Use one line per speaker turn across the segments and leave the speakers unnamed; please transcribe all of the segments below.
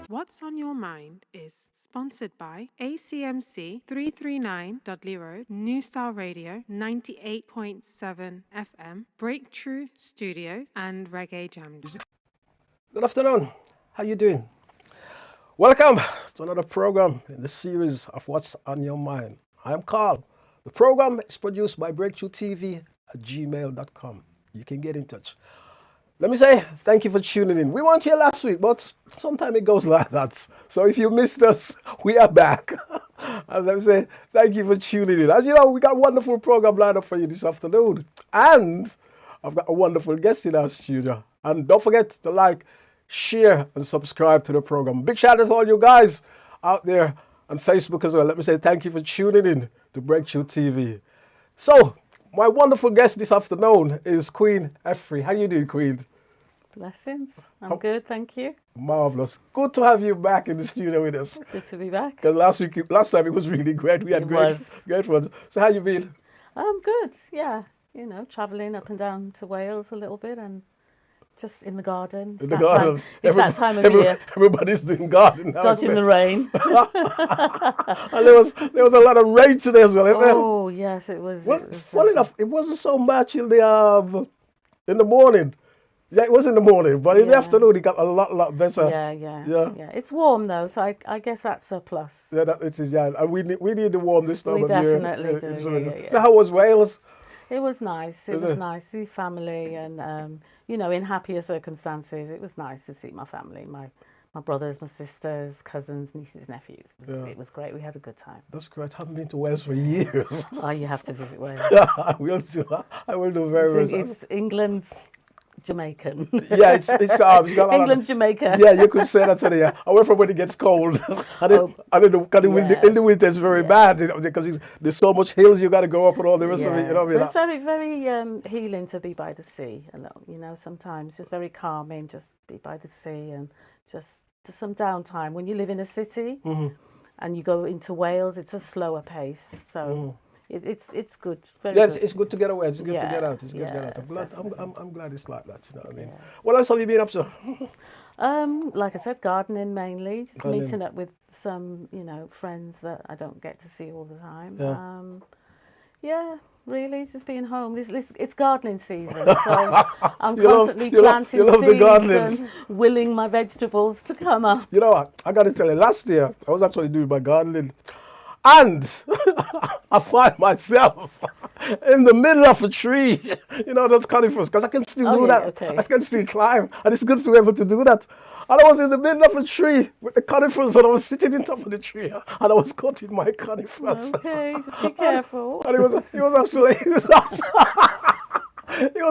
What's on Your Mind is sponsored by ACMC 339 Road, New Star Radio 98.7 FM, Breakthrough Studios, and Reggae Jam.
Good afternoon. How you doing? Welcome to another program in the series of What's on Your Mind. I'm Carl. The program is produced by breakthroughtv@gmail.com. You can get in touch. Let me say thank you for tuning in. We weren't here last week, but sometimes it goes like that. So if you missed us, we are back. And let me say thank you for tuning in. As you know, we got a wonderful program lined up for you this afternoon. And I've got a wonderful guest in our studio. And don't forget to like, share, and subscribe to the program. Big shout out to all you guys out there on Facebook as well. Let me say thank you for tuning in to Breakthrough TV. So, my wonderful guest this afternoon is Queen Effrey. How you doing, Queen?
Blessings. I'm good, thank you.
Marvelous. Good to have you back in the studio with us.
Good to be back.
Because last time it was really great. We had great fun. So how you been?
I'm good, yeah. You know, travelling up and down to Wales a little bit and just in the garden.
In the garden.
It's that time of year.
Everybody's doing garden now.
Dodging the rain.
And there was a lot of rain today as well, isn't there?
Oh, yes, it was.
Funny enough, it wasn't so much in the morning. Yeah, it was in the morning, but in the afternoon it got a lot better.
Yeah. It's warm though, so I guess that's a plus.
Yeah, it is. Yeah, and we need the warm this time of year.
We definitely do.
So how was Wales?
It was nice. It was nice to see family, and you know, in happier circumstances, it was nice to see my family, my brothers, my sisters, cousins, nieces, nephews. It was great. We had a good time.
That's great. I haven't been to Wales for years.
Oh, you have to visit Wales.
Yeah, I will do. I will do very well.
It's England's Jamaican.
Yeah, it's got
England's Jamaica.
Yeah, you could say that today. Yeah. Away from when it gets cold, in the winter it's very bad because there's so much hills you got to go up and all the rest of it. You know,
it's very, very healing to be by the sea. You know, sometimes just very calming, just be by the sea and just some downtime. When you live in a city and you go into Wales, it's a slower pace. So. It's good. Very good.
It's good to get away. It's good to get out. It's good to get out. I'm glad it's like that. You know what I mean? What else have you been up to?
Like I said, gardening mainly. Just meeting up with some, friends that I don't get to see all the time. Really, just being home. It's gardening season, so I'm constantly planting seeds and willing my vegetables to come up.
You know what? I got to tell you, last year I was actually doing my gardening. And I find myself in the middle of a tree, those conifers, because I can still do that. Okay. I can still climb, and it's good to be able to do that. And I was in the middle of a tree with the conifers, and I was sitting on top of the tree, and I was cutting my conifers.
Okay, just be careful.
And it was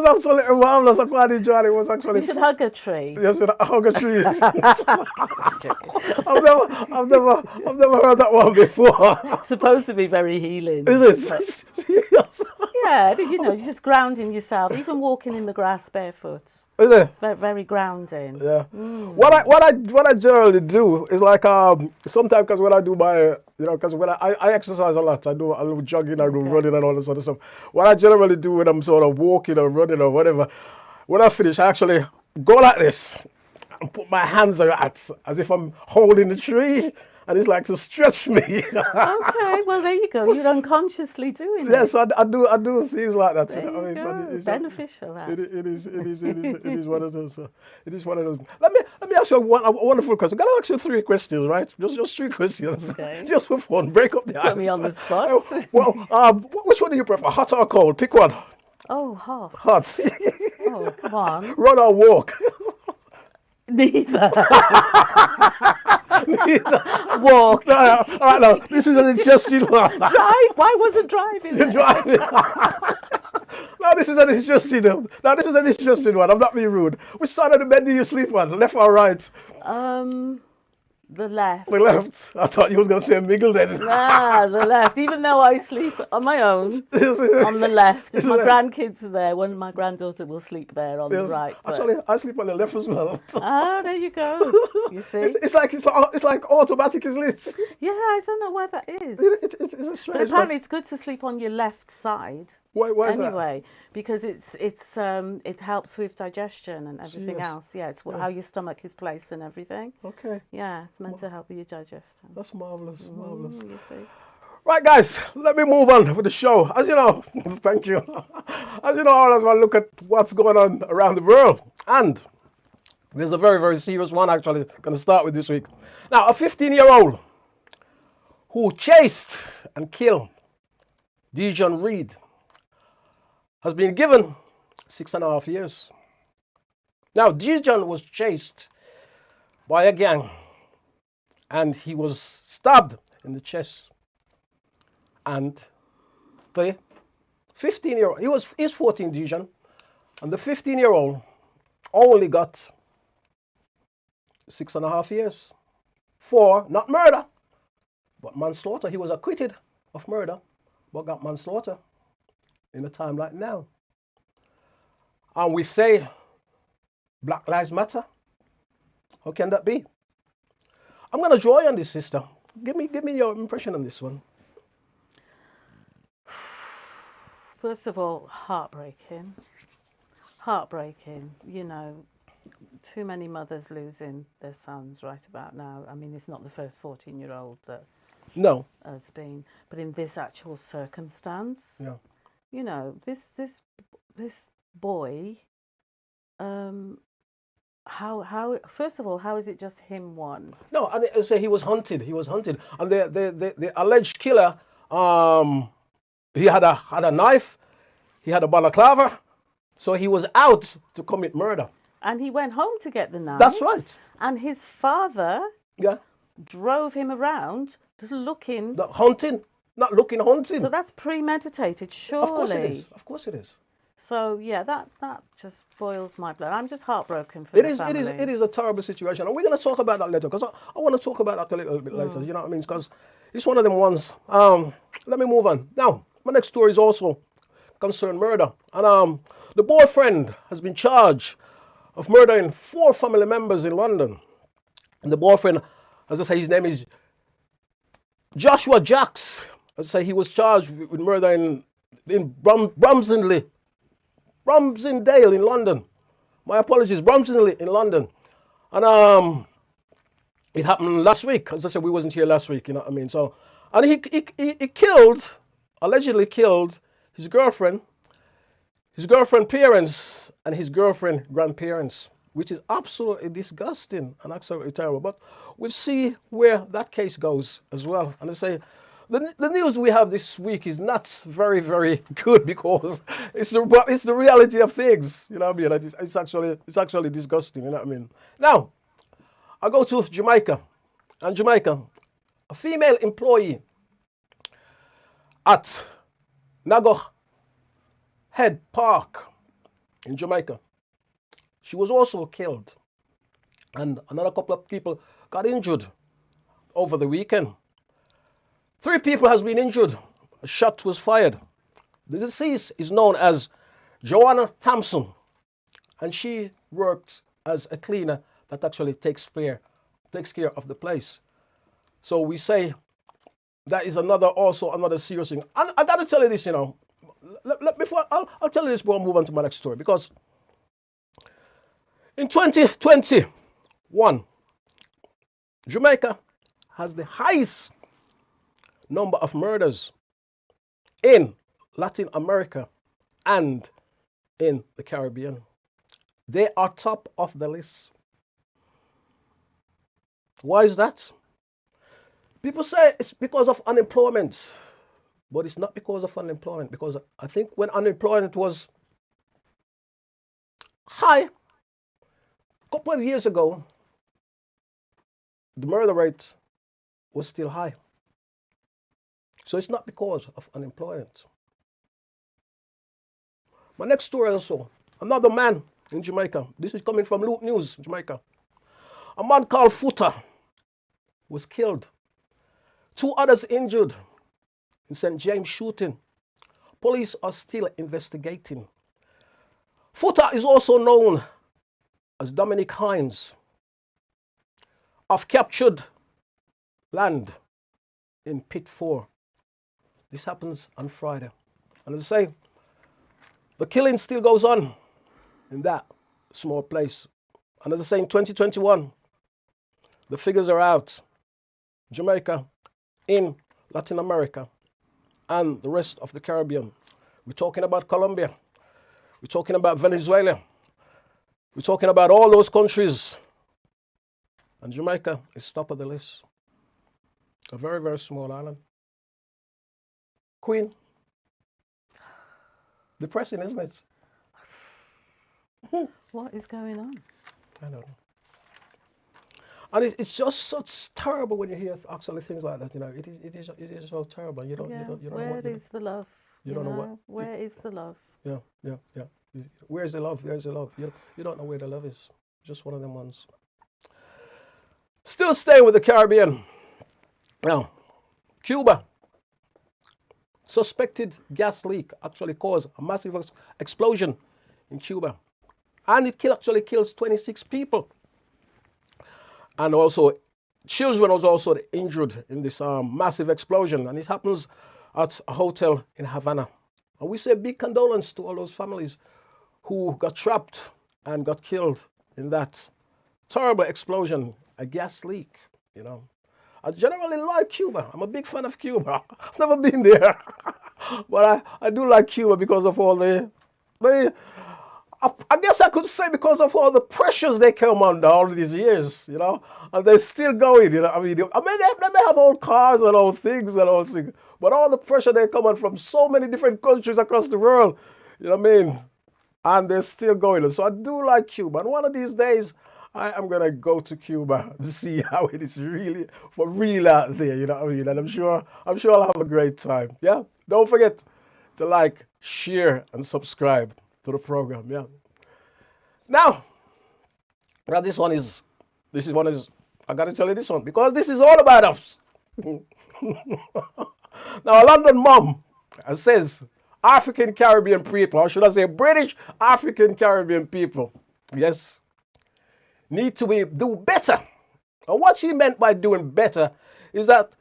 absolutely marvelous. I quite enjoyed it. It was actually.
You should hug a tree.
Yes, hug a tree. I've never heard that one before.
It's supposed to be very healing.
Is it? Serious?
Yeah, you're just grounding yourself. Even walking in the grass barefoot.
Is it?
It's very, very grounding.
Yeah. What I generally do is like sometimes because when I do my because when I exercise a lot, I do a little jogging, I do running and all this sort of stuff. What I generally do when I'm sort of walking or running or whatever, when I finish, I actually go like this and put my hands out as if I'm holding the tree. And it's like to stretch me.
Okay, well there you go. You're unconsciously doing it.
Yes, I do things like that.
There you go. It's beneficial.
It is one of those. It is one of those. Let me ask you a wonderful question. I'm gonna ask you 3 questions, right? Just 3 questions.
Okay.
Just for fun. Break up the ice.
Put me on the spot.
Well, which one do you prefer, hot or cold? Pick one.
Oh, hot.
Hot.
Oh, come on.
Run or walk?
Neither.
Walk. All right, now this is an interesting one.
Drive. Why wasn't driving?
You're driving. Now this is an interesting one. I'm not being rude. Which side of the bed do you sleep on? Left or right?
The left.
The left. I thought you was going to say middle then.
Nah, the left. Even though I sleep on my own, on the left. If my grandkids are there, one of my granddaughter will sleep there on the right. But...
Actually, I sleep on the left as well.
There you go. You see?
It's like automatic, isn't it?
Yeah, I don't know why that is.
It's a strange.
But apparently it's good to sleep on your left side.
Why is
anyway, because it helps with digestion and everything else. Yeah, it's how your stomach is placed and everything.
Okay.
Yeah, it's meant to help with your digestion.
That's marvelous, marvelous.
You see.
Right, guys, let me move on with the show. As you know, thank you. As you know, I want to look at what's going on around the world, and there's a very, very serious one actually. Going to start with this week. Now, a 15-year-old who chased and killed Dijon Reed has been given 6.5 years. Now, Dijon was chased by a gang and he was stabbed in the chest. And the 15-year-old, he's 14, Dijon, and the 15-year-old only got 6.5 years for not murder, but manslaughter. He was acquitted of murder, but got manslaughter in a time like now. And we say, Black Lives Matter. How can that be? I'm going to draw you on this, sister. Give me your impression on this one.
First of all, heartbreaking. Heartbreaking. You know, too many mothers losing their sons right about now. I mean, it's not the first 14-year-old that has been, but in this actual circumstance, you know, this boy, how first of all, how is it just him one?
No, and I say he was hunted, and the alleged killer, he had a knife, he had a balaclava, so he was out to commit murder.
And he went home to get the knife.
That's right.
And his father drove him around looking.
Hunting, not looking, hunting.
So that's premeditated, surely.
Of course it is. Of course it is.
So yeah, that just boils my blood. I'm just heartbroken for the family.
It is a terrible situation, and we're going to talk about that later, because I want to talk about that a little bit later. You know what I mean? Because it's one of them ones. Let me move on. Now, my next story is also concerned murder, and the boyfriend has been charged of murdering 4 family members in London. And the boyfriend, as I say, his name is Joshua Jacks. As I say, he was charged with murder in Bromsendale in London. My apologies, Bromsendale in London. And it happened last week. As I said, we wasn't here last week, you know what I mean? So, and he allegedly killed his girlfriend parents, and his girlfriend grandparents, which is absolutely disgusting and absolutely terrible. But we'll see where that case goes as well. And I say, the news we have this week is not very, very good, because it's the reality of things. You know what I mean? It's actually disgusting. You know what I mean? Now, I go to Jamaica, and Jamaica, a female employee at Nago Head Park in Jamaica, she was also killed, and another couple of people got injured over the weekend. 3 people has been injured. A shot was fired. The deceased is known as Joanna Thompson, and she worked as a cleaner that actually takes care of the place. So we say that is another serious thing. And I got to tell you this, you know, before I'll tell you this before I move on to my next story, because in 2021, Jamaica has the highest number of murders in Latin America and in the Caribbean. They are top of the list. Why is that? People say it's because of unemployment, but it's not because of unemployment, because I think when unemployment was high a couple of years ago, the murder rate was still high. So it's not because of unemployment. My next story also, another man in Jamaica. This is coming from Loot News, Jamaica. A man called Footer was killed. 2 others injured in St. James shooting. Police are still investigating. Footer is also known as Dominic Hines of captured land in Pit 4. This happens on Friday. And as I say, the killing still goes on in that small place. And as I say, in 2021, the figures are out. Jamaica, in Latin America, and the rest of the Caribbean. We're talking about Colombia. We're talking about Venezuela. We're talking about all those countries. And Jamaica is top of the list. A very, very small island. Queen. Depressing, isn't it?
What is going on?
I don't know. And it's just such terrible when you hear actually things like that. You know, it is so terrible. You don't know
Where is the love?
You don't know what.
Where is the love?
Yeah. Where's the love? Where's the love? You don't know where the love is. Just one of them ones. Still staying with the Caribbean. Now, Cuba. Suspected gas leak actually caused a massive explosion in Cuba. And it actually kills 26 people. And also, children was also injured in this massive explosion. And it happens at a hotel in Havana. And we say big condolence to all those families who got trapped and got killed in that terrible explosion, a gas leak, you know. I generally like Cuba. I'm a big fan of Cuba. I've never been there. But I do like Cuba because of all I guess I could say because of all the pressures they came under all these years, you know, and they're still going, you know. I mean, they may have old cars and old things and all things, but all the pressure they come on from so many different countries across the world, you know what I mean? And they're still going. And so I do like Cuba. And one of these days, I am going to go to Cuba to see how it is really, for real out there, you know what I mean? And I'm sure I'll have a great time, yeah? Don't forget to like, share, and subscribe to the program, yeah. Now this one is, I got to tell you this one, because this is all about us. Now, a London mom says, African Caribbean people, or should I say British African Caribbean people, yes, need to do better. And what she meant by doing better is that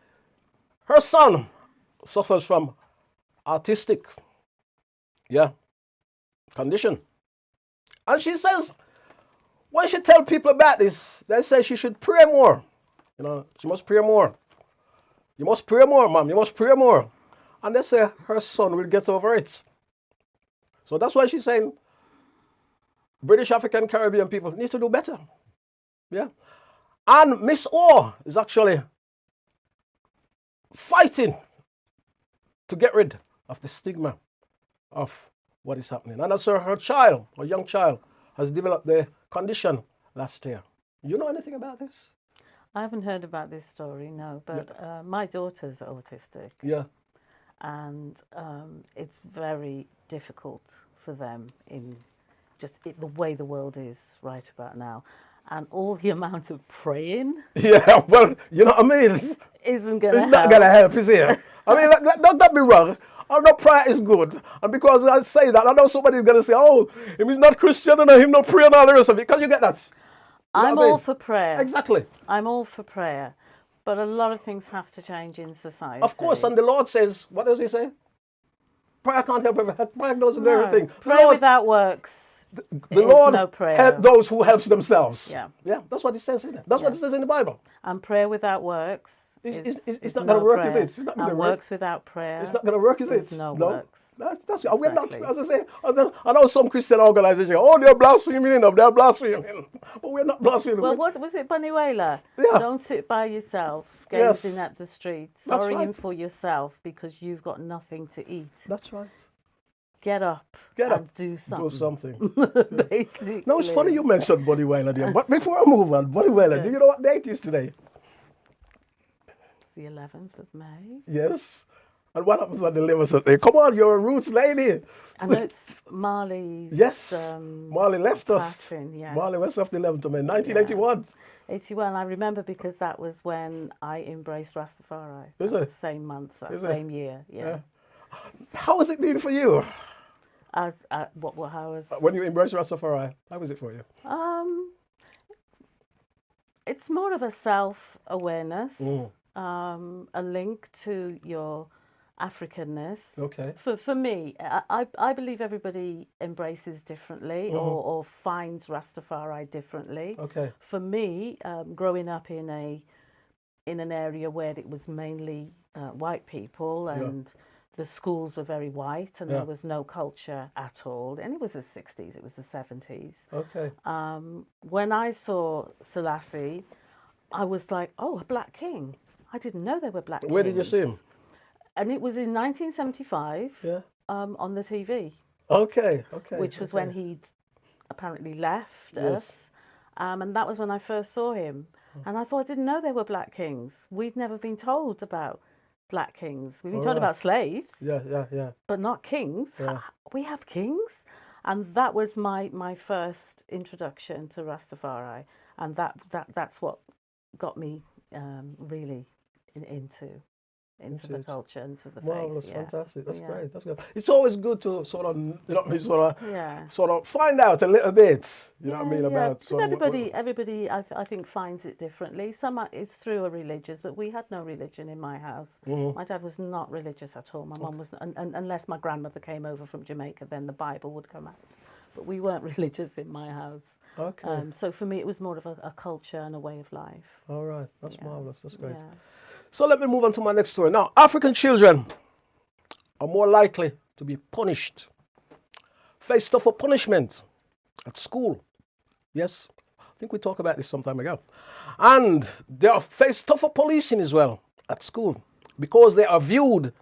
her son suffers from autistic, condition. And she says, when she tells people about this, they say she should pray more. You know, she must pray more. You must pray more, mom. You must pray more. And they say her son will get over it. So that's why she's saying British African Caribbean people need to do better. Yeah. And Miss O is actually fighting to get rid of the stigma of what is happening. And as her child, or young child, has developed the condition last year. You know anything about this?
I haven't heard about this story, no, but my daughter's autistic.
Yeah.
And it's very difficult for them in the way the world is right about now. And all the amount of praying.
Yeah, well, you know what I mean?
Isn't going to help.
It's not going to help, is it? I mean, don't get me wrong. I know prayer is good. And because I say that, I know somebody's going to say, oh, if he's not Christian and him not praying and all the rest of it. Because you get that.
I'm all for prayer.
Exactly.
I'm all for prayer. But a lot of things have to change in society.
Of course. And the Lord says, what does he say? Prayer can't help everything. Prayer doesn't do everything.
Prayer without works.
The Lord
no prayer.
help those who help themselves.
Yeah.
Yeah, that's what it says, isn't it? That's what it says in the Bible.
And prayer without works
it's not going to work, is it? It's not going to work.
Works without prayer.
It's not going to work, is it?
There's no works.
That's exactly. We're not, as I say, I know some Christian organizations, oh, they're blaspheming, they're blaspheming. But we're not blaspheming.
Well, what was it, Banuela?
Yeah.
Don't sit by yourself, gazing at the street, sorrying for yourself because you've got nothing to eat.
That's right.
Get up and do something.
Do something.
Basically.
No, it's funny you mentioned Buddy Whaler there. But before I move on, Buddy Whaler, do you know what date is today?
The 11th of May.
Yes. And what happens when they live something? Come on, you're a roots lady.
I know it's Marley's.
Yes. Marley left us.
Passing, yes.
Marley went off the 11th of May, 1981.
81, I remember because that was when I embraced Rastafari.
Is it?
Same month, that
Is
same year, yeah.
How has it been for you?
How was...
When you embraced Rastafari, how was it for you?
It's more of a self-awareness, a link to your Africanness.
Okay.
For me, I believe everybody embraces differently or finds Rastafari differently.
Okay.
For me, growing up in an area where it was mainly white people and the schools were very white and there was no culture at all. And it was the 60s, it was the 70s.
Okay.
When I saw Selassie, I was like, oh, a black king. I didn't know there were black kings.
Where did you see him?
And it was in 1975 on the TV.
Okay, okay.
Which was when he'd apparently left us. And that was when I first saw him. And I thought, I didn't know there were black kings. We'd never been told about black kings. We've been told about slaves.
Yeah.
But not kings.
Yeah.
We have kings. And that was my first introduction to Rastafari. And that's what got me really into the culture, into the faith.
Wow, that's fantastic. That's great. That's good. It's always good to sort of, you know what I mean, sort of find out a little bit, you know what I mean, about...
Because everybody, I think, finds it differently. Some it's through a religious, but we had no religion in my house. My dad was not religious at all. My mum was, unless my grandmother came over from Jamaica, then the Bible would come out. But we weren't religious in my house.
Okay.
So for me, it was more of a culture and a way of life.
All right. That's marvelous. That's great.
Yeah.
So let me move on to my next story. Now, African children are more likely to be punished, face tougher punishment at school. Yes, I think we talked about this some time ago. And they are face tougher policing as well at school because they are viewed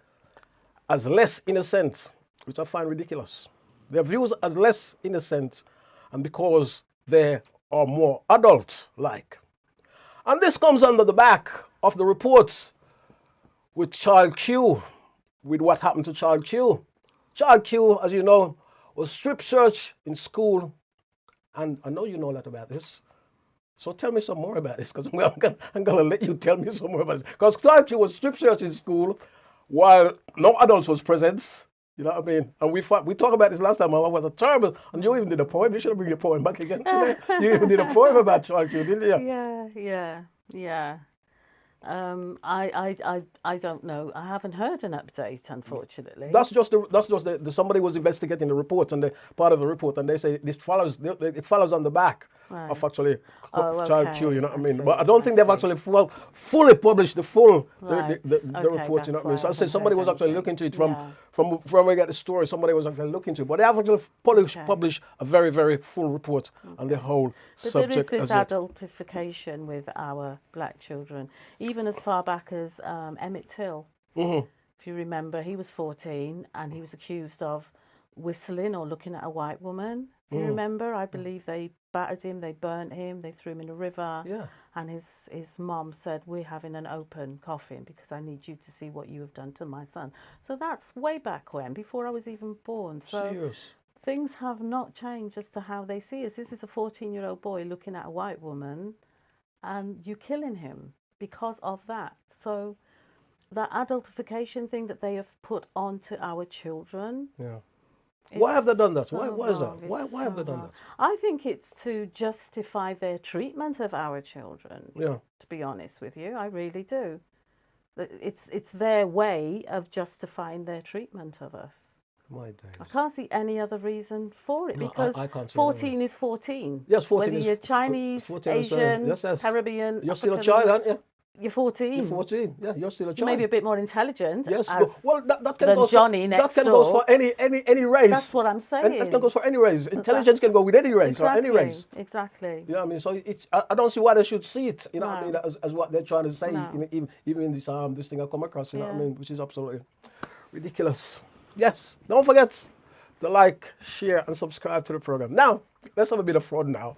as less innocent, which I find ridiculous. They are viewed as less innocent and because they are more adult-like. And this comes under the back of the reports with Child Q, with what happened to Child Q. Child Q, as you know, was strip searched in school. And I know you know a lot about this. So tell me some more about this, because I'm going to let you tell me some more about this. Because Child Q was strip searched in school while no adults was present. You know what I mean? And we talked about this last time. I was a terrible, and you even did a poem. You should bring your poem back again today. You even did a poem about Child Q, didn't you?
Yeah. I don't know. I haven't heard an update, unfortunately.
That's just somebody was investigating the report and part of the report, and they say it follows on the back of actually Child Q. You know what I mean? But I don't think they've actually fully published the full the report. You know what I mean? So I say somebody was actually looking into it from where we get the story. Somebody was actually looking into it, but they have actually published a very, very full report on the whole subject.
There is this adultification with our black children, even as far back as Emmett Till. If you remember, he was 14 and he was accused of whistling or looking at a white woman. You remember? I believe they battered him, they burnt him, they threw him in a river. Yeah. And his mom said, "We're having an open coffin because I need you to see what you have done to my son." So that's way back when, before I was even born. So
serious.
Things have not changed as to how they see us. This is a 14-year-old boy looking at a white woman and you killing him because of that. So that adultification thing that they have put onto our children. Yeah.
Why have they done that? Why is that? Why have they done that?
I think it's to justify their treatment of our children. Yeah. To be honest with you, I really do. It's their way of justifying their treatment of us.
My days.
I can't see any other reason for it because
I can't see
14 is 14.
Yes, 14
Whether you're Chinese, Asian, Caribbean,
you're still a child, aren't you?
You're 14.
You're 14. Yeah, you're still a child.
Maybe a bit more intelligent.
Yes, well, that can go
Johnny next door.
That can go for any race.
That's what I'm saying.
And that can go for any race. Intelligence can go with any race or any race.
Exactly.
You know what I mean? So I don't see why they should see it. You know what I mean? As what they're trying to say. No. Even in this thing I come across. You know what I mean? Which is absolutely ridiculous. Yes. Don't forget to like, share, and subscribe to the program. Now, let's have a bit of fun now.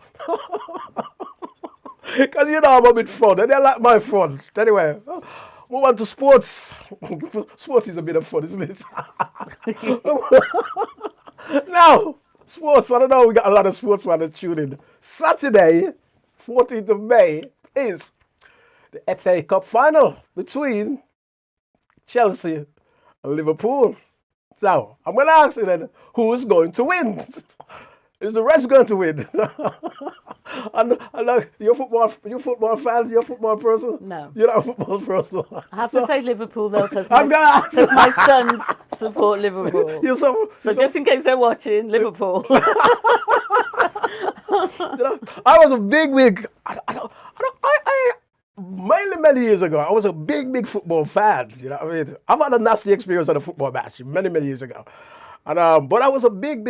Because you know I'm a bit fun, and they like my fun. Anyway, Move on to sports. Sports is a bit of fun, isn't it? Now, sports. I don't know. We got a lot of sports fans tuning in. Saturday, 14th of May, is the FA Cup final between Chelsea and Liverpool. So I'm going to ask you then, who is going to win? Is the Reds going to win? and you're football fan, you're a football person?
No.
You're not a football person.
I have to say Liverpool though, because
I'm gonna ask.
my sons support Liverpool. So just in case they're watching, Liverpool.
I was a big, many years ago, I was a big football fan. You know what I mean? I've had a nasty experience at a football match many years ago. And but I was a big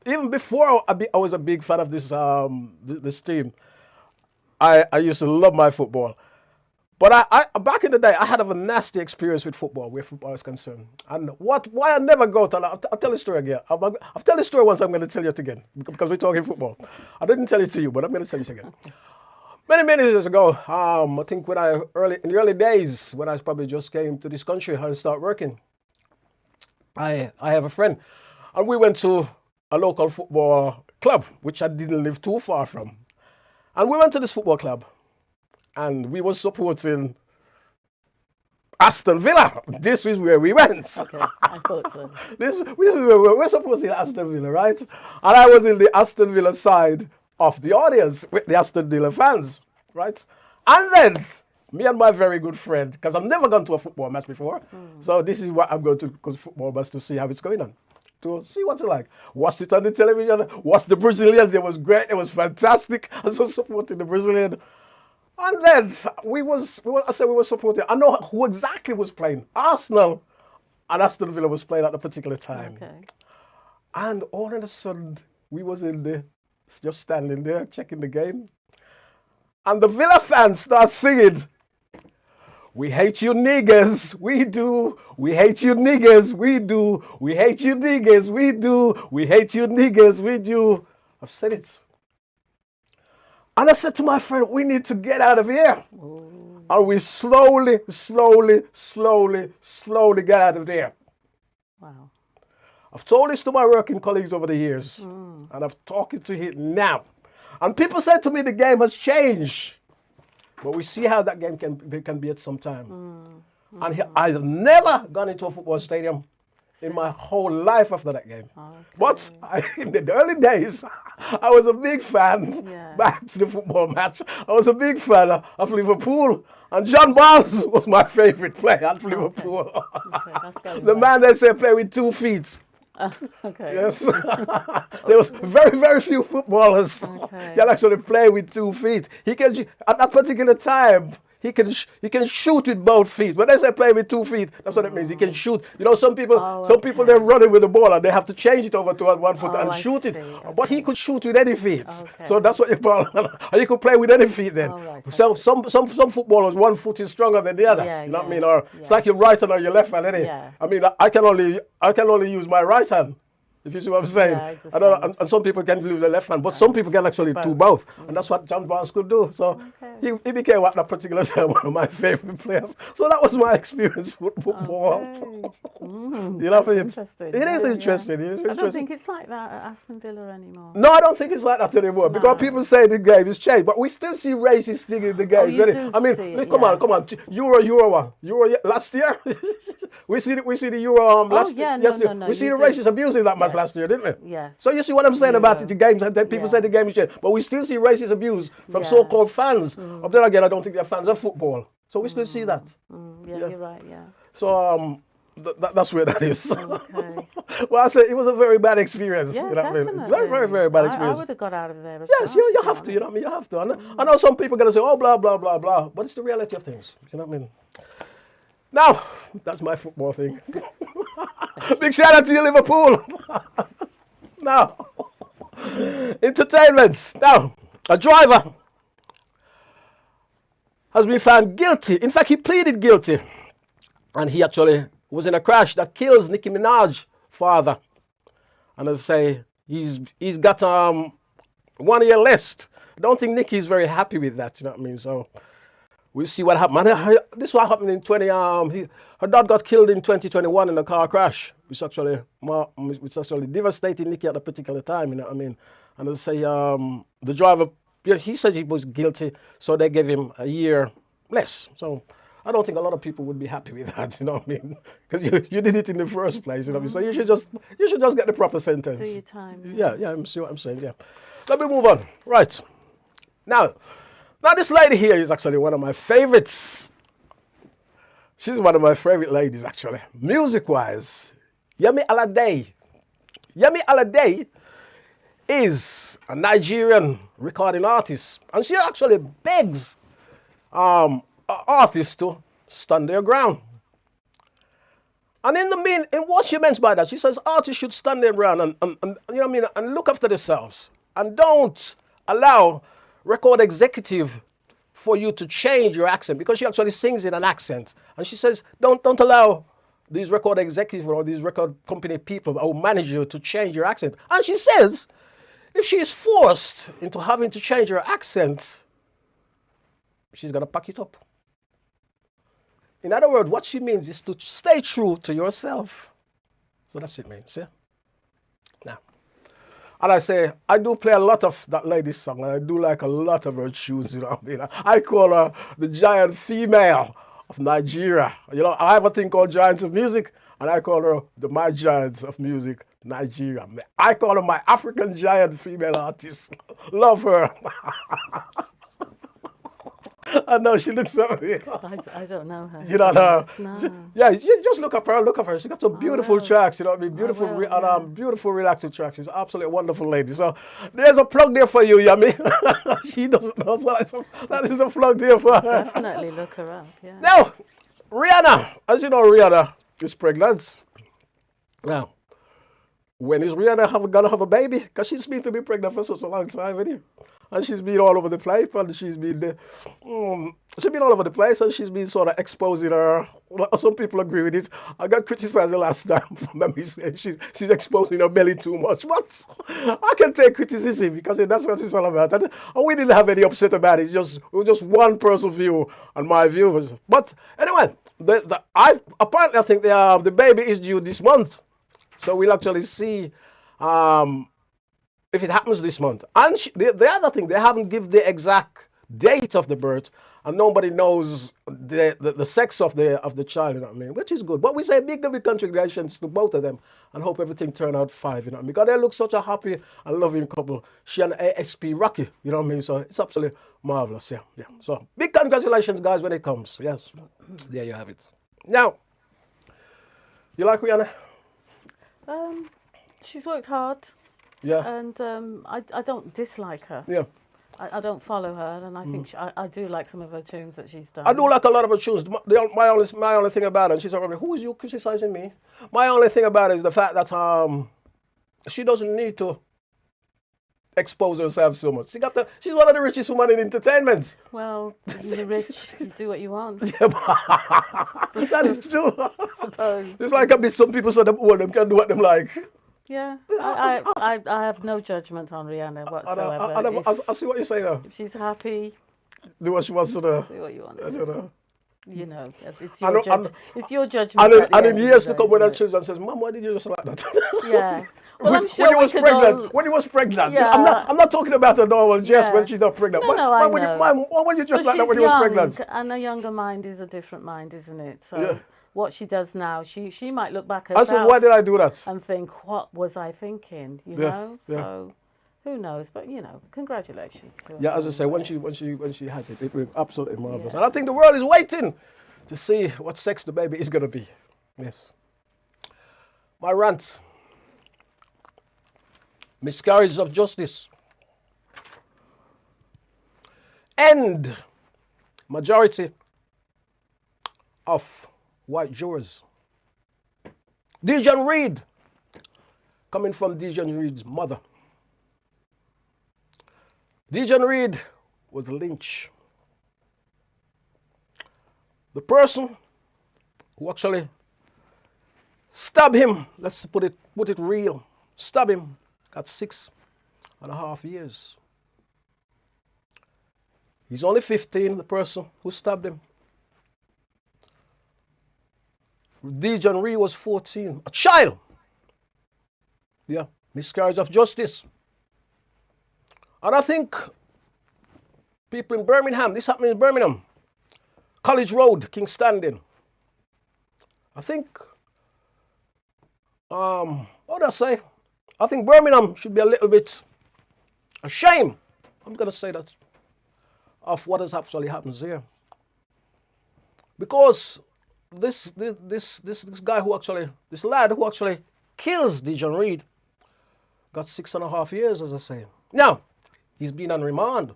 even before I was a big fan of this team. I used to love my football. But I back in the day, I had a nasty experience with football, where football is concerned. And why I never go to, I'll tell the story again. I've told the story once, I'm going to tell you it again, because we're talking football. I didn't tell it to you, but I'm going to tell you it again. Many years ago, I think in the early days, when I probably just came to this country and started working, I have a friend, and we went to a local football club, which I didn't live too far from. And we went to this football club, and we were supporting Aston Villa. This is where we went.
Okay, I thought so.
This is where we're supporting Aston Villa, right? And I was in the Aston Villa side of the audience with the Aston Villa fans, right? And then me and my very good friend, because I've never gone to a football match before, so this is what I'm going to go to football match to see how it's going on. To see what's it like. Watched it on the television, watched the Brazilians, it was great, it was fantastic. I was supporting the Brazilian. And then we were supporting, I know who exactly was playing. Arsenal and Aston Villa was playing at a particular time.
Okay.
And all of a sudden, we was just standing there, checking the game. And the Villa fans start singing, "We hate you niggas, we do. We hate you niggas, we do. We hate you niggas, we do. We hate you niggas, we do." I've said it. And I said to my friend, we need to get out of here. Ooh. And we slowly get out of there.
Wow.
I've told this to my working colleagues over the years, and I'm talking to it now. And people said to me the game has changed. But we see how that game can be at some time. And I've never gone into a football stadium in my whole life after that game. Okay. But in the early days, I was a big fan, back to the football match. I was a big fan of Liverpool. And John Barnes was my favorite player at Liverpool. Okay, the man they say play with 2 feet.
Okay.
Yes. There was very few footballers that actually play with 2 feet. He can, at that particular time, he can shoot with both feet. When they say play with 2 feet, that's what it means. He can shoot. You know, some people they're running with the ball and they have to change it over to 1 foot and shoot it. Okay. But he could shoot with any feet. Okay. So that's what you call. And he could play with any feet then. So some footballers, 1 foot is stronger than the other. You know what I mean? Or it's like your right hand or your left hand, isn't it? Yeah. I mean, I can only use my right hand. If you see what I'm saying. Yeah, and some people can use the left hand, but some people can actually do both. And that's what John Barnes could do. So he became, at that particular time, one of my favorite players. So that was my experience with football. You know what I mean?
Interesting.
It is interesting. It is interesting.
I don't think it's like that at Aston Villa anymore.
No, I don't think it's like that anymore. No. Because people say the game has changed. But we still see racist thing in the games. I mean, come on. Euro last year? we see the Euro last year.
No,
we see the racist abuse in that match last year, didn't we?
Yes.
So you see what I'm saying about it, the games, people say the game is changed, but we still see racist abuse from so-called fans. But then again, I don't think they're fans of football. So we still see that.
You're right,
So that's where that is.
Okay.
Well, I said it was a very bad experience.
Yeah,
you know
definitely.
What I mean? Very bad experience.
I would have got out of there as
yes, you have to, you know what I mean? You have to. I know some people are going to say, oh, blah, blah, blah, blah, but it's the reality of things. You know what I mean? Now, that's my football thing. Big shout out to you, Liverpool. Now, entertainment. Now, a driver has been found guilty. In fact, he pleaded guilty. And he actually was in a crash that kills Nicki Minaj's father. And as I say, he's got 1 year less. I don't think Nicki is very happy with that, you know what I mean? So we'll see what happened. And this what happened in 20. Her dad got killed in 2021 in a car crash, which actually devastated Nikki at the particular time. You know what I mean? And they say the driver, he says he was guilty, so they gave him a year less. So I don't think a lot of people would be happy with that. You know what I mean? Because you did it in the first place. You know what I mean? So you should just get the proper sentence.
Do your time.
Yeah, I'm see what I'm saying. Yeah. Let me move on. Right. Now this lady here is actually one of my favorites. She's one of my favorite ladies, actually. Music-wise, Yemi Alade. Yemi Alade is a Nigerian recording artist. And she actually begs artists to stand their ground. And in what she means by that, she says artists should stand their ground and you know what I mean, and look after themselves. And don't allow record executive for you to change your accent, because she actually sings in an accent. And she says, don't allow these record executives or these record company people who manage you to change your accent. And she says, if she is forced into having to change her accent, she's going to pack it up. In other words, what she means is to stay true to yourself. So that's what it means, yeah? Now, and I say, I do play a lot of that lady's song, and I do like a lot of her tunes, you know what I mean? I call her the giant female of Nigeria. You know, I have a thing called Giants of Music, and I call her my Giants of Music, Nigeria. I call her my African giant female artist. Love her. I know, she looks so weird.
I don't know her.
You don't know her?
No.
Yeah, you just look at her. She got some beautiful tracks, you know what I mean? Beautiful, beautiful relaxing tracks. She's an absolutely wonderful lady. So there's a plug there for you, Yami. She doesn't know, so that is a plug there for her.
Definitely look her up, yeah.
Now, Rihanna. As you know, Rihanna is pregnant. Now, when is Rihanna gonna have a baby? Because she's been to be pregnant for such a long time, isn't it? And she's been all over the place, and she's been all over the place, and she's been sort of exposing her. Some people agree with this. I got criticized the last time for me saying she's exposing her belly too much. But I can take criticism because that's what it's all about. And we didn't have any upset about it. It was just one person's view and my view. But anyway, I think the baby is due this month, so we'll actually see. If it happens this month. And the other thing, they haven't given the exact date of the birth, and nobody knows the sex of the child, you know what I mean, which is good. But we say big congratulations to both of them and hope everything turned out fine, you know what I mean, because they look such a happy and loving couple. She and ASP Rocky, you know what I mean, so it's absolutely marvelous, yeah. So big congratulations, guys, when it comes. Yes, there you have it. Now, you like Rihanna?
She's worked hard.
Yeah.
And I don't dislike her.
Yeah.
I don't follow her, and I think I do like some of her tunes that she's done.
I do like a lot of her tunes. My only thing about it, and she's already, who is you criticizing me? My only thing about it is the fact that she doesn't need to expose herself so much. She's one of the richest women in entertainment.
Well, you're rich, you do what you want.
Yeah, that is true.
I suppose.
It's like some people say them can do what them like.
Yeah, I have no judgment on Rihanna whatsoever.
I see what you're saying now.
If she's happy,
do what she wants to do.
Do what you want to
do.
You know, it's your judgment.
And in years to come, when her children says, "Mom, why did you just like that?"
Yeah. Well, I'm sure
when you was pregnant. Yeah. I'm not talking about a normal Jess when she's not pregnant.
I know.
Why would you just like that when you was pregnant?
And a younger mind is a different mind, isn't it? So. Yeah. What she does now, she might look back
herself. I said, why did I do that?
And think, what was I thinking? You know. Yeah. So, who knows? But congratulations to her.
Yeah, as I say, when she has it, it will be absolutely marvelous. Yeah. And I think the world is waiting to see what sex the baby is going to be. Yes. My rant. Miscarriage of justice. End majority of white jurors. Dijon Reed, coming from Dijon Reed's mother. Dijon Reed was lynched. The person who actually stabbed him, let's put it real, stabbed him, got 6.5 years. He's only 15, the person who stabbed him. Dijon Reed was 14, a child. Yeah, miscarriage of justice. And I think people in Birmingham, this happened in Birmingham, College Road, King Standing. I think, what did I say? I think Birmingham should be a little bit ashamed, I'm going to say that, of what has actually happened here. Because this guy who actually, this lad who actually kills Dijon Reed got 6.5 years, as I say. Now, he's been on remand.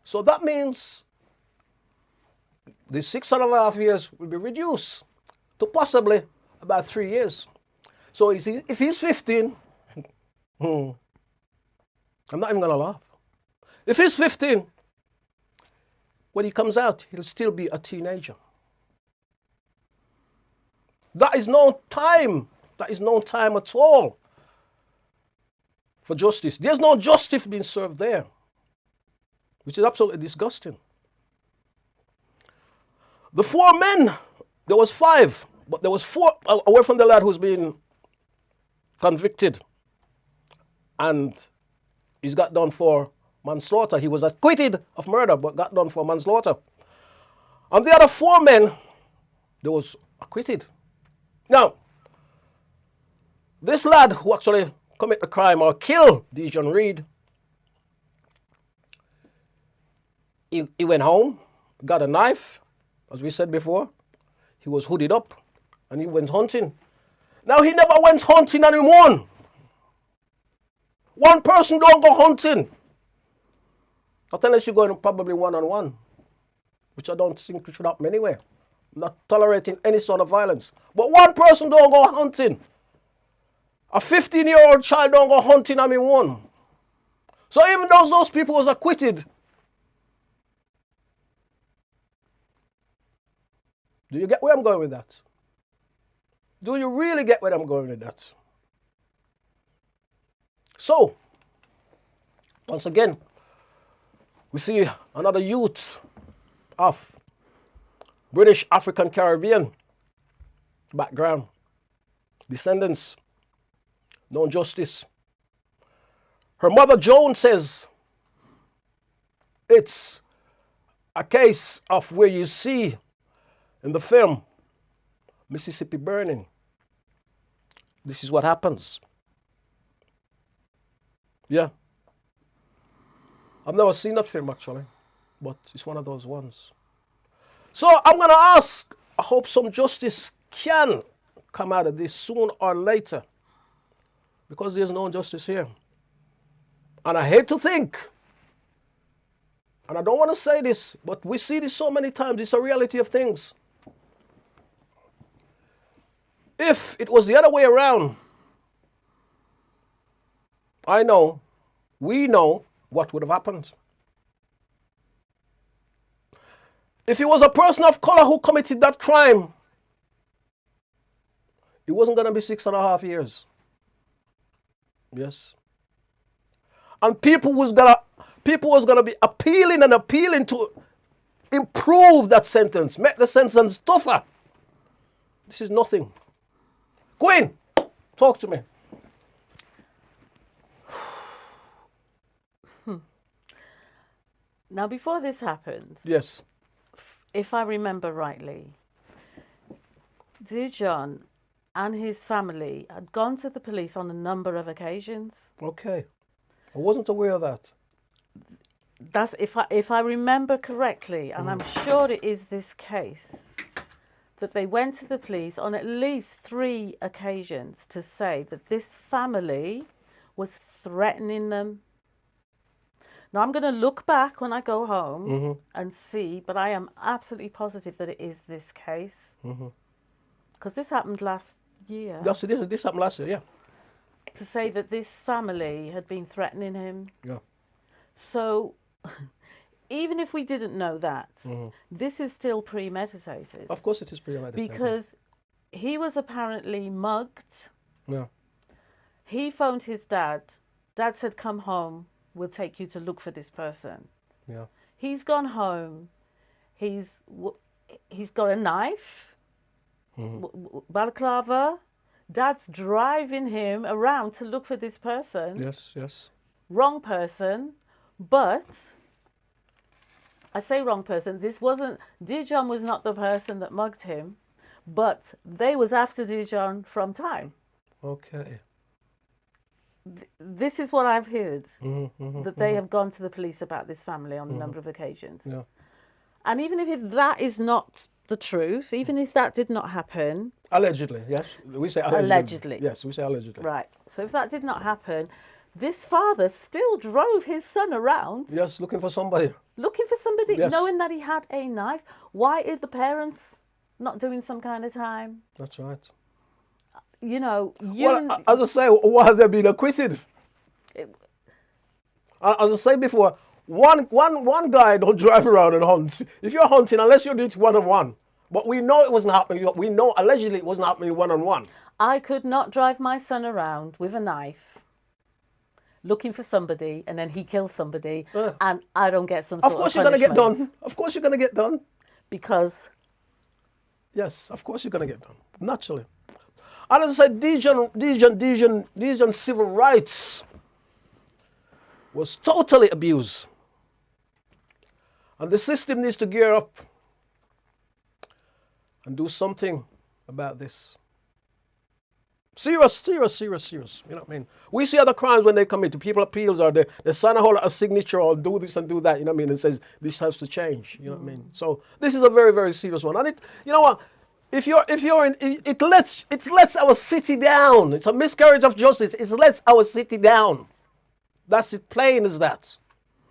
So that means the 6.5 years will be reduced to possibly about 3 years. So if he's 15, I'm not even going to laugh. If he's 15, when he comes out, he'll still be a teenager. That is no time. That is no time at all for justice. There's no justice being served there, which is absolutely disgusting. The 4 men, there was 5, but there was 4 away from the lad who's been convicted, and he's got done for manslaughter. He was acquitted of murder, but got done for manslaughter. And the other 4 men, they was acquitted. Now, this lad who actually commit the crime or kill Dijon Reed, he went home, got a knife, as we said before. He was hooded up, and he went hunting. Now, he never went hunting and he won. One person don't go hunting. Not unless you're going probably one-on-one, which I don't think should happen anyway. I'm not tolerating any sort of violence. But one person don't go hunting. A 15-year-old child don't go hunting and he won. So even though those people was acquitted, do you get where I'm going with that? Do you really get where I'm going with that? So, once again, we see another youth of British African Caribbean background, descendants, no justice. Her mother Joan says it's a case of where you see in the film Mississippi Burning. This is what happens. Yeah. I've never seen that film actually, but it's one of those ones. So I'm going to ask, I hope some justice can come out of this soon or later, because there's no justice here. And I hate to think, and I don't want to say this, but we see this so many times, it's a reality of things. If it was the other way around, we know what would have happened. If it was a person of color who committed that crime, it wasn't going to be 6.5 years. Yes. And people was gonna be appealing to improve that sentence, make the sentence tougher. This is nothing. Queen, talk to me.
Now, before this happened,
Yes.
if I remember rightly, Dijon and his family had gone to the police on a number of occasions.
Okay. I wasn't aware of that.
That's if I remember correctly, and I'm sure it is this case, that they went to the police on at least 3 occasions to say that this family was threatening them. Now, I'm going to look back when I go home and see, but I am absolutely positive that it is this case. Because this happened last year.
Yes, this happened last year, yeah.
To say that this family had been threatening him.
Yeah.
So, even if we didn't know that, this is still premeditated.
Of course it is premeditated.
Because he was apparently mugged.
Yeah.
He phoned his dad. Dad said, come home. We'll take you to look for this person.
Yeah.
He's gone home. He's got a knife, balaclava. Dad's driving him around to look for this person.
Yes, yes.
Wrong person, but I say wrong person. Dear John was not the person that mugged him, but they was after Dear John from time.
Okay.
This is what I've heard, that they have gone to the police about this family on a number of occasions.
Yeah.
And even if that is not the truth, even if that did not happen...
Allegedly, yes. We say allegedly.
Allegedly.
Yes, we say allegedly.
Right. So if that did not happen, this father still drove his son around.
Yes, looking for somebody.
Looking for somebody,
Yes.
knowing that he had a knife. Why are the parents not doing some kind of time?
That's right.
You know,
as I say, why have they been acquitted? As I said before, one guy don't drive around and hunt. If you're hunting, unless you're doing it one-on-one. But we know it wasn't happening. We know allegedly it wasn't happening one-on-one.
I could not drive my son around with a knife looking for somebody and then he kills somebody and I don't get some sort of punishment.
Of course you're going to get done. Of course you're going to get done.
Because?
Yes, of course you're going to get done. Naturally. And as I said, Dijon civil rights was totally abused. And the system needs to gear up and do something about this. Serious. You know what I mean? We see other crimes when they commit. People appeals or they sign a signature or do this and do that. You know what I mean? And says this has to change. You know what I mean? So this is a very, very serious one. And it, you know what? If you're in, it lets our city down. It's a miscarriage of justice. It lets our city down. That's it, plain as that.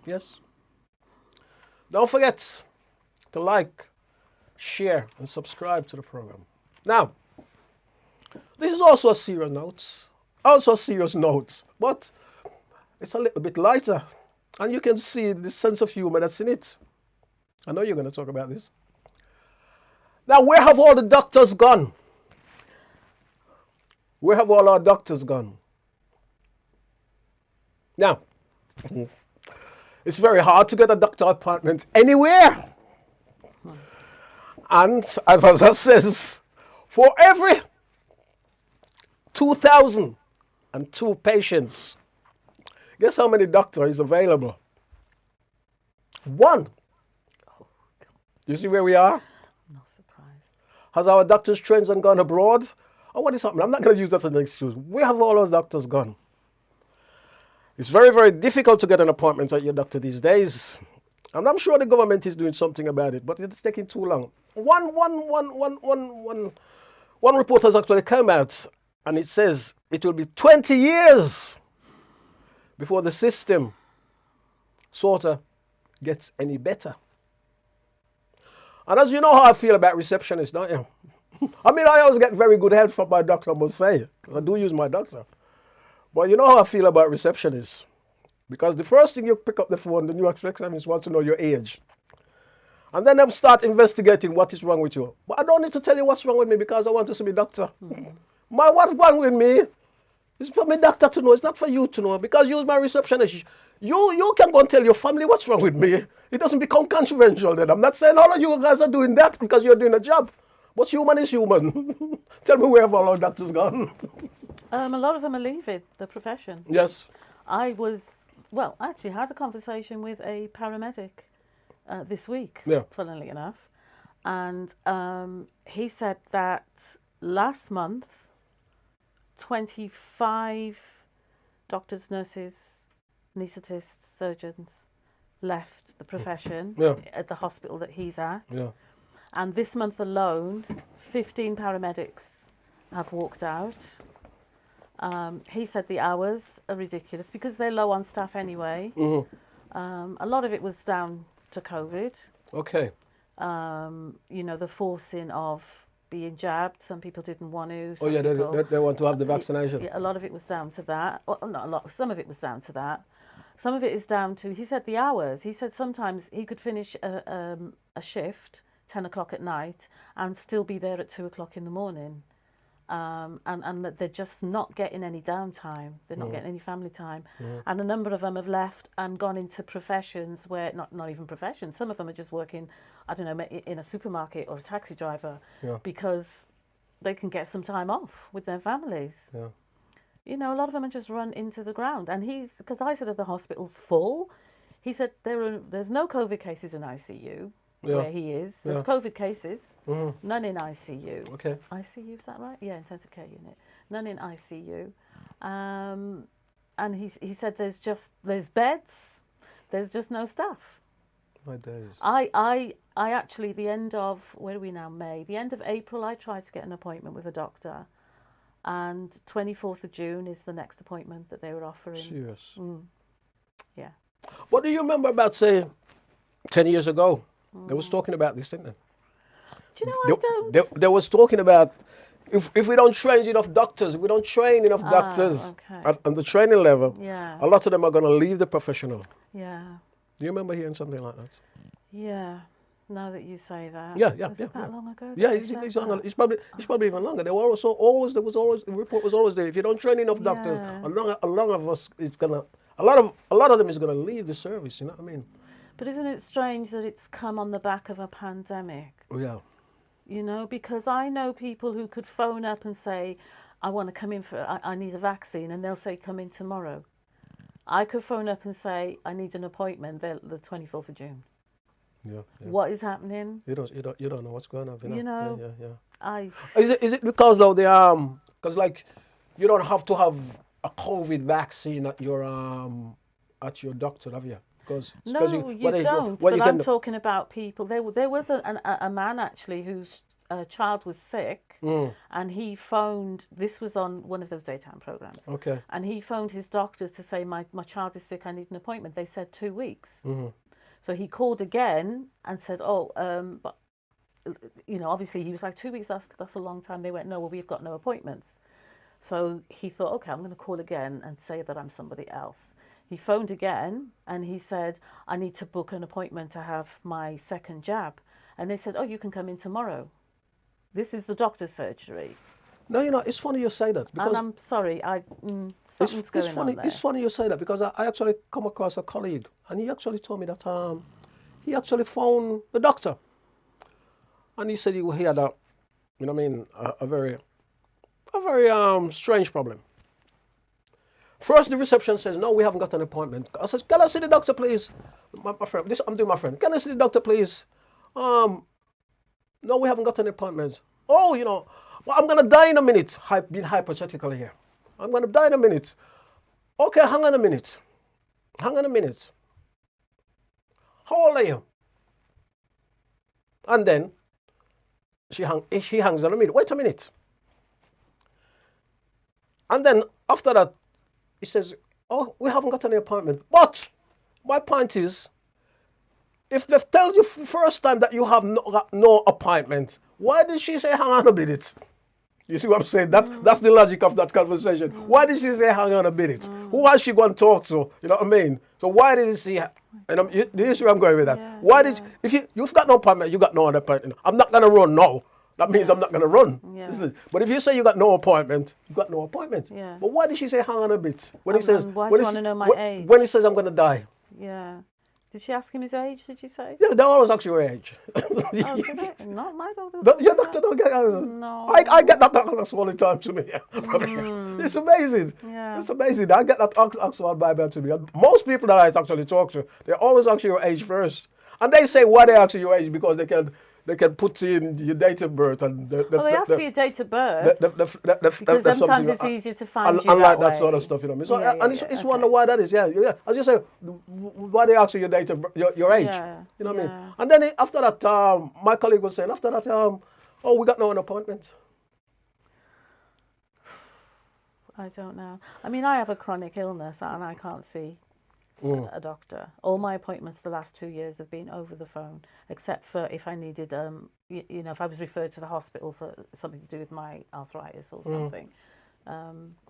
Yes. Don't forget to like, share, and subscribe to the program. Now, this is also a serious note, but it's a little bit lighter, and you can see the sense of humor that's in it. I know you're going to talk about this. Now, where have all the doctors gone? Where have all our doctors gone? Now, it's very hard to get a doctor appointment anywhere. And as I says, for every 2,002 patients, guess how many doctors is available? One. You see where we are?
Not surprised.
Has our doctors' trends and gone abroad? Oh, what is happening? I'm not going to use that as an excuse. Where have all those doctors gone? It's very, very difficult to get an appointment at your doctor these days. And I'm sure the government is doing something about it, but it's taking too long. One report has actually come out, and it says it will be 20 years before the system sort of gets any better. And as you know how I feel about receptionists, don't you? I mean, I always get very good help from my doctor, I must say, because I do use my doctor. But you know how I feel about receptionists. Because the first thing you pick up the phone, the new receptionist wants to know your age. And then they start investigating what is wrong with you. But I don't need to tell you what's wrong with me because I want to see my doctor. What's wrong with me is for my doctor to know. It's not for you to know because you're my receptionist. You can go and tell your family what's wrong with me. It doesn't become controversial then. I'm not saying all of you guys are doing that because you're doing a job. But human is human. Tell me where have all our doctors gone?
A lot of them are leaving the profession.
Yes.
I actually had a conversation with a paramedic this week, funnily enough. And he said that last month, 25 doctors, nurses, anaesthetists, surgeons left the profession at the hospital that he's at. Yeah. And this month alone, 15 paramedics have walked out. He said the hours are ridiculous because they're low on staff anyway. Mm-hmm. A lot of it was down to COVID. Okay. You know, the forcing of being jabbed. Some people didn't want to.
They want to have the vaccination.
A lot of it was down to that. Well, not a lot. Some of it was down to that. Some of it is down to, he said, the hours. He said sometimes he could finish a shift, 10 o'clock at night, and still be there at 2 o'clock in the morning. and that they're just not getting any downtime. They're not getting any family time. And a number of them have left and gone into professions where, not even professions, some of them are just working, I don't know, in a supermarket or a taxi driver because they can get some time off with their families.
Yeah.
You know, a lot of them are just run into the ground. And because I said if the hospital's full, he said there's no COVID cases in ICU. Where he is. There's COVID cases, none in ICU.
Okay.
ICU, is that right? Yeah, intensive care unit. None in ICU. And he said there's beds, there's just no staff.
My days.
I actually, the end of, where are we now, May? The end of April, I tried to get an appointment with a doctor. And 24th of June is the next appointment that they were offering.
Serious.
Yeah.
What do you remember about, say, 10 years ago? They was talking about this, didn't they?
Do you know, I don't...
They was talking about if we don't train enough doctors, if we don't train enough doctors at the training level, a lot of them are going to leave the professional.
Yeah.
Do you remember hearing something like that?
Yeah. Now that you say that.
Was
it that long ago?
Yeah, it's probably even longer. There was always the report was always there. If you don't train enough doctors, a lot of us is gonna a lot of them is gonna leave the service. You know what I mean?
But isn't it strange that it's come on the back of a pandemic?
Oh, yeah.
You know, because I know people who could phone up and say, I want to come in I need a vaccine, and they'll say, come in tomorrow. I could phone up and say, I need an appointment the 24th of June.
Yeah.
What is happening?
You don't know what's going on.
You know?
Yeah. Is it because though because like you don't have to have a COVID vaccine at your doctor, have you?
No, you don't. But I'm talking about people. There was a man actually whose child was sick, and he phoned. This was on one of those daytime programs.
Okay.
And he phoned his doctor to say, my child is sick. I need an appointment. They said 2 weeks. So he called again and said, but you know, obviously he was like 2 weeks. That's a long time. They went, no, well, we've got no appointments. So he thought, okay, I'm going to call again and say that I'm somebody else. He phoned again and he said, I need to book an appointment to have my second jab. And they said, oh, you can come in tomorrow. This is the doctor's surgery.
No, you know, it's funny you say that. Because
and I'm sorry, something's going on there.
It's funny you say that because I actually come across a colleague and he actually told me that he actually phoned the doctor. And he said he had a, you know what I mean, a very strange problem. First, the reception says, no, we haven't got an appointment. I says, can I see the doctor, please? My friend, I'm doing my friend. Can I see the doctor, please? No, we haven't got an appointment. Oh, you know, well, I'm going to die in a minute. Being hypothetical here. I'm going to die in a minute. Okay, hang on a minute. How old are you? And then she hangs on a minute. Wait a minute. And then after that, he says, oh, we haven't got any appointment. But my point is, if they've told you the first time that you have no appointment, why did she say, hang on a minute? You see what I'm saying? That's the logic of that conversation. Why did she say, hang on a minute? Who has she gone to talk to? You know what I mean? So why did she, and do you see where I'm going with that?
Yeah,
if you've got no appointment, you got no other appointment. I'm not going to run now. That means I'm not going to run.
Yeah.
Isn't it? But if you say you got no appointment, you got no appointment.
Yeah.
But why did she say hang on a bit? When he
says, why do you want to know my age?
When he says I'm going to die.
Yeah. Did she ask him his age, did you say?
Yeah, they always ask your age.
Oh, did they? Not my doctor.
Your doctor don't get
No.
I get that all the time to me. It's amazing.
Yeah.
It's amazing. I get that asked all Bible to me. And most people that I actually talk to, they always ask your age first. And they say why they ask you your age because they can put in your date of birth and
they ask for your date of birth because sometimes it's easier to find you
unlike
that
that sort of stuff, you know. So it's wonder why that is. Yeah. As you say, why they ask you your date of birth, your age.
Yeah.
You know what I mean? And then after that, my colleague was saying after that, oh, we got no appointment.
I don't know. I mean, I have a chronic illness and I can't see a doctor. All my appointments the last 2 years have been over the phone, except for if I needed, you know, if I was referred to the hospital for something to do with my arthritis or something.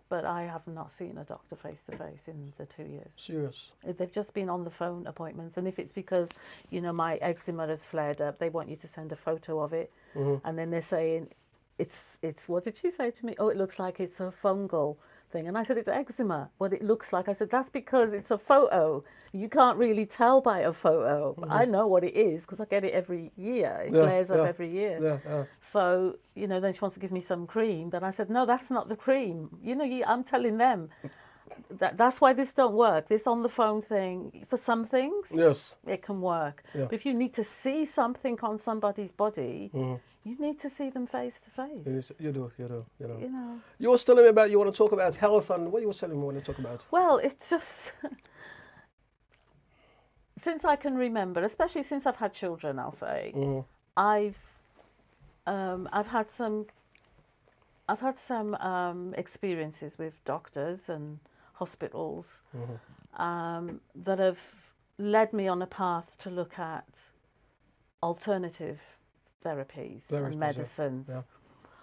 But I have not seen a doctor face to face in the 2 years.
Serious.
They've just been on the phone appointments, and if it's because, you know, my eczema has flared up, they want you to send a photo of it, and then they're saying, it's what did she say to me? Oh, it looks like it's a fungal thing. And I said, it's eczema. What it looks like. I said, that's because it's a photo. You can't really tell by a photo. I know what it is because I get it every year. It flares up every year.
Yeah.
So, you know, then she wants to give me some cream. Then I said, no, that's not the cream. You know, I'm telling them that's why this don't work. This on the phone thing, for some things,
Yes.
it can work.
Yeah.
But if you need to see something on somebody's body, you need to see them face to face.
You do.
You know.
You were telling me about, you want to talk about health, and what you were telling me you want to talk about?
Well, it's just since I can remember, especially since I've had children, I'll say, I've had some experiences with doctors and hospitals that have led me on a path to look at alternative therapies and medicines. Yeah.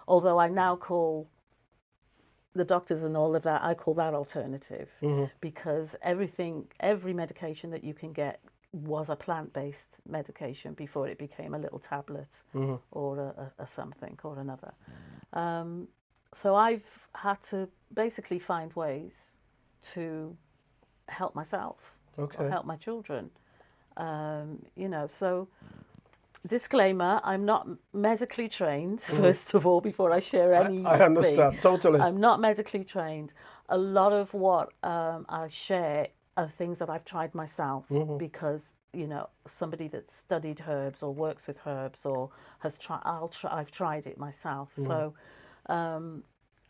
Although I now call the doctors and all of that, I call that alternative because every medication that you can get was a plant-based medication before it became a little tablet or a something or another. So I've had to basically find ways to help myself or help my children. You know, so disclaimer, I'm not medically trained, first of all, before I share anything.
I understand, totally.
I'm not medically trained. A lot of what I share are things that I've tried myself because, you know, somebody that studied herbs or works with herbs or has tried, I've tried it myself. So,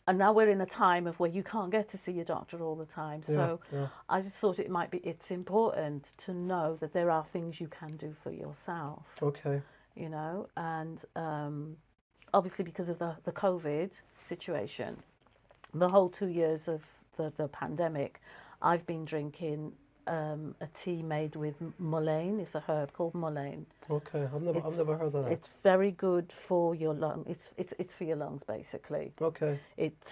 and now we're in a time of where you can't get to see your doctor all the time. So I just thought it's important to know that there are things you can do for yourself.
Okay.
You know, and obviously because of the COVID situation, the whole 2 years of the pandemic, I've been drinking a tea made with mullein. It's a herb called mullein.
Okay, I've never heard of that.
It's very good for your lungs. It's for your lungs basically.
Okay.
It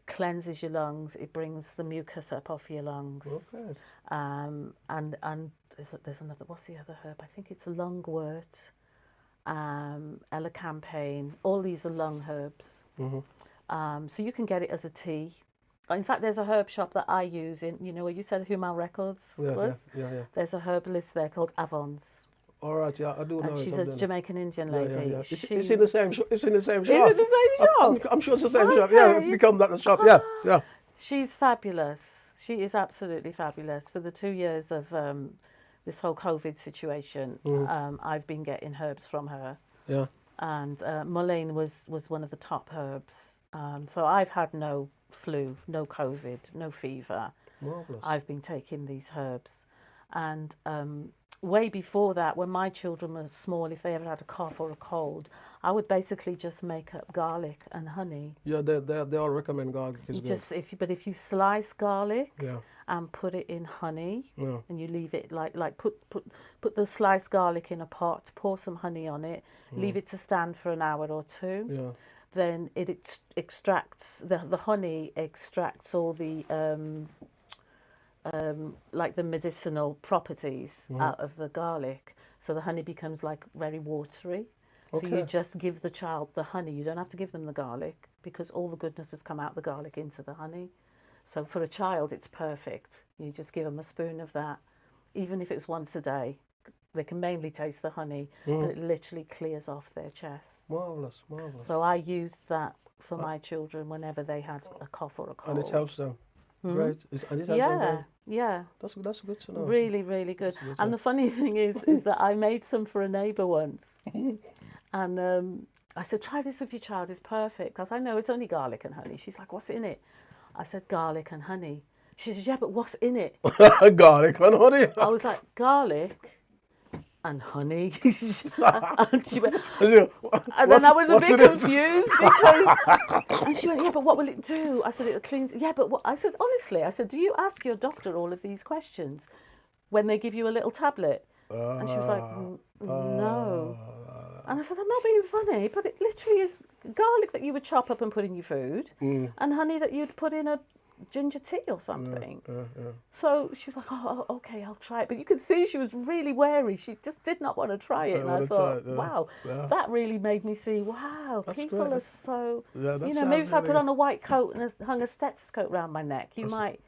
cleanses your lungs. It brings the mucus up off your lungs.
Okay.
And there's another. What's the other herb? I think it's lungwort, elecampane. All these are lung herbs. So you can get it as a tea. In fact, there's a herb shop that I use in, you know, where you said Humal Records was? Yeah. There's a herbalist there called Avon's.
All right, yeah, I do know.
And she's a Jamaican Indian lady.
Yeah. It's in the same shop. It's in the same shop.
Is it the same shop?
I'm sure it's the same shop. Yeah, it's become that the shop. Yeah.
She's fabulous. She is absolutely fabulous. For the 2 years of this whole COVID situation, I've been getting herbs from her. Yeah. And mullein was one of the top herbs. So I've had no flu, no COVID, no fever.
Marvelous.
I've been taking these herbs. And way before that, when my children were small, if they ever had a cough or a cold, I would basically just make up garlic and honey. Yeah,
they all recommend garlic is good.
If you slice garlic and put it in honey and you leave it put the sliced garlic in a pot, pour some honey on it, leave it to stand for an hour or two. Yeah. Then it extracts the honey extracts all the like the medicinal properties out of the garlic, so the honey becomes like very watery. Okay. So you just give the child the honey. You don't have to give them the garlic because all the goodness has come out the garlic into the honey. So for a child, it's perfect. You just give them a spoon of that, even if it's once a day. They can mainly taste the honey, but it literally clears off their chest.
Marvellous.
So I used that for my children whenever they had a cough or a cold.
And it helps them. Great.
Yeah.
That's good to know.
Really, really good. And the funny thing is that I made some for a neighbour once. And I said, try this with your child, it's perfect. Because I know it's only garlic and honey. She's like, what's in it? I said, garlic and honey. She said, yeah, but what's in it?
Garlic and honey.
I was like, garlic and honey. And she went, and then I was a bit confused because, and she went, yeah, but what will it do? I said, it'll clean. Yeah, but what? I said, honestly, do you ask your doctor all of these questions when they give you a little tablet? And she was like, no. And I said, I'm not being funny, but it literally is garlic that you would chop up and put in your food, and honey that you'd put in a ginger tea or something. So she was like, oh, okay, I'll try it. But you could see she was really wary. She just did not want to try it. And I thought, wow, that really made me see, wow,
That's
people
great.
are so,
that
you know, maybe if I put
really...
on a white coat and hung a stethoscope around my neck, you might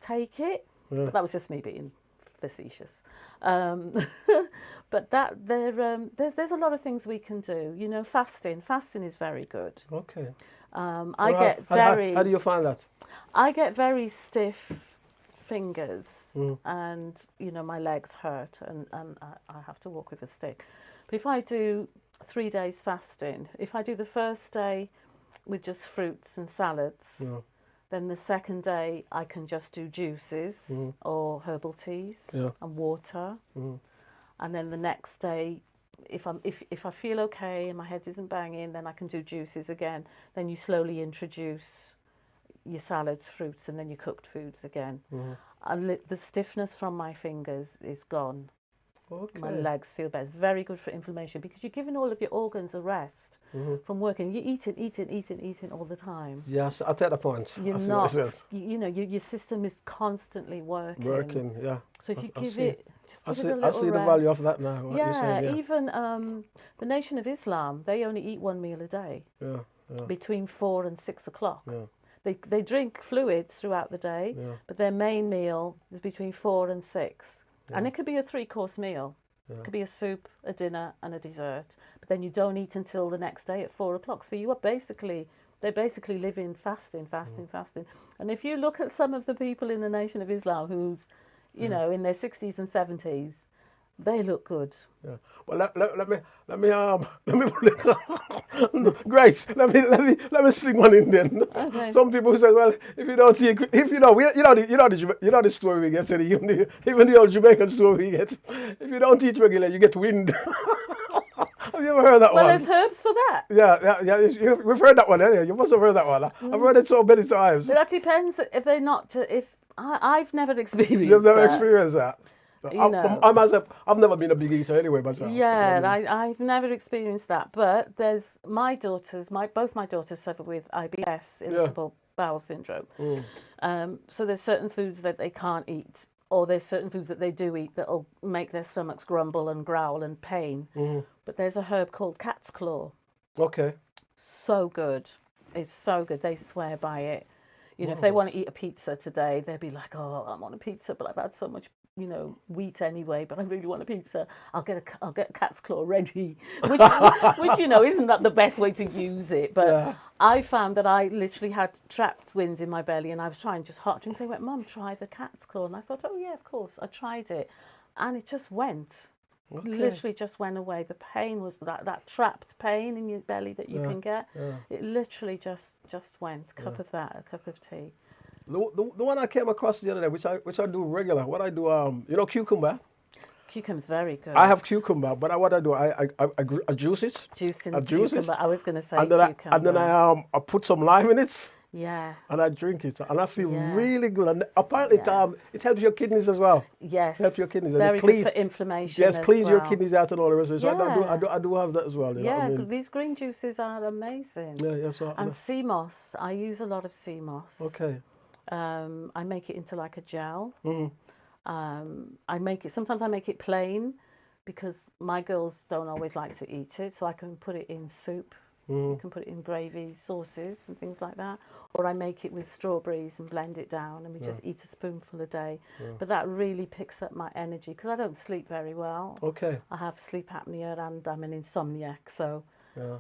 take it. But that was just me being facetious. But there's a lot of things we can do. You know, fasting is very good.
Okay.
I get very...
How do you find that?
I get very stiff fingers and, you know, my legs hurt and I have to walk with a stick. But if I do 3 days fasting, if I do the first day with just fruits and salads, then the second day I can just do juices or herbal teas and water. And then the next day, if I feel okay and my head isn't banging, then I can do juices again. Then you slowly introduce your salads, fruits, and then your cooked foods again. And the stiffness from my fingers is gone.
Okay.
My legs feel better. It's very good for inflammation because you're giving all of your organs a rest from working. You're eating all the time.
Yes, I take the point.
You're not, you know, your system is constantly working.
Yeah.
So if you give it, just give it a
I
little
see the
rest.
value of that now. What
Yeah,
you're saying,
even the Nation of Islam, they only eat one meal a day. Between 4 and 6 o'clock. They drink fluids throughout the day, but their main meal is between 4 and 6. And it could be a 3-course meal. It could be a soup, a dinner, and a dessert. But then you don't eat until the next day at 4 o'clock. So you are they're basically living fasting. And if you look at some of the people in the Nation of Islam who's, you know, in their 60s and 70s, they look good.
Yeah. Well, let me great. Let me sling one in then.
Okay.
Some people say, well, if you don't eat, if you know the story we get, even the old Jamaican story we get. If you don't eat regularly, you get wind. Have you ever heard that one?
Well, there's herbs for that.
Yeah. We've heard that one. Yeah, you must have heard that one. I've heard it so many times.
But that depends if they're not. If I've never experienced.
You've never
that.
experienced that.
You know.
I myself, I've never been a big eater anyway myself.
Yeah, I've never experienced that. But there's both my daughters suffer with IBS, irritable bowel syndrome. So there's certain foods that they can't eat, or there's certain foods that they do eat that'll make their stomachs grumble and growl and pain. But there's a herb called cat's claw.
Okay.
So good. It's so good. They swear by it. You know, if they want to eat a pizza today, they'll be like, oh, I want a pizza, but I've had so much, you know, wheat anyway, but I really want a pizza. I'll get cat's claw ready, which you know, isn't that the best way to use it? But I found that I literally had trapped wind in my belly and I was trying just hot drinks. They went, Mum, try the cat's claw. And I thought, oh yeah, of course. I tried it and it just went. Okay. Literally just went away. The pain was that trapped pain in your belly that you can get. It literally just went. A cup of that, a cup of tea.
The one I came across the other day, which I do regular. What I do, you know, cucumber.
Cucumber's very good.
I have cucumber, but what I do, I juice it.
Juice in cucumber. I was going to say
and then
cucumber.
And then I put some lime in it.
Yeah.
And I drink it, and I feel really good. And apparently, it helps your kidneys as well.
Yes.
Helps your kidneys.
Very good for inflammation.
Yes, cleans your kidneys out and all the rest of it. So I do have that as well. You know what I mean?
These green juices are amazing.
Yeah. So
and sea moss, I use a lot of sea moss.
Okay.
I make it into like a gel. Sometimes I make it plain because my girls don't always like to eat it, so I can put it in soup. You can put it in gravy sauces and things like that. Or I make it with strawberries and blend it down and we just eat a spoonful a day. But that really picks up my energy because I don't sleep very well.
Okay.
I have sleep apnea and I'm an insomniac, so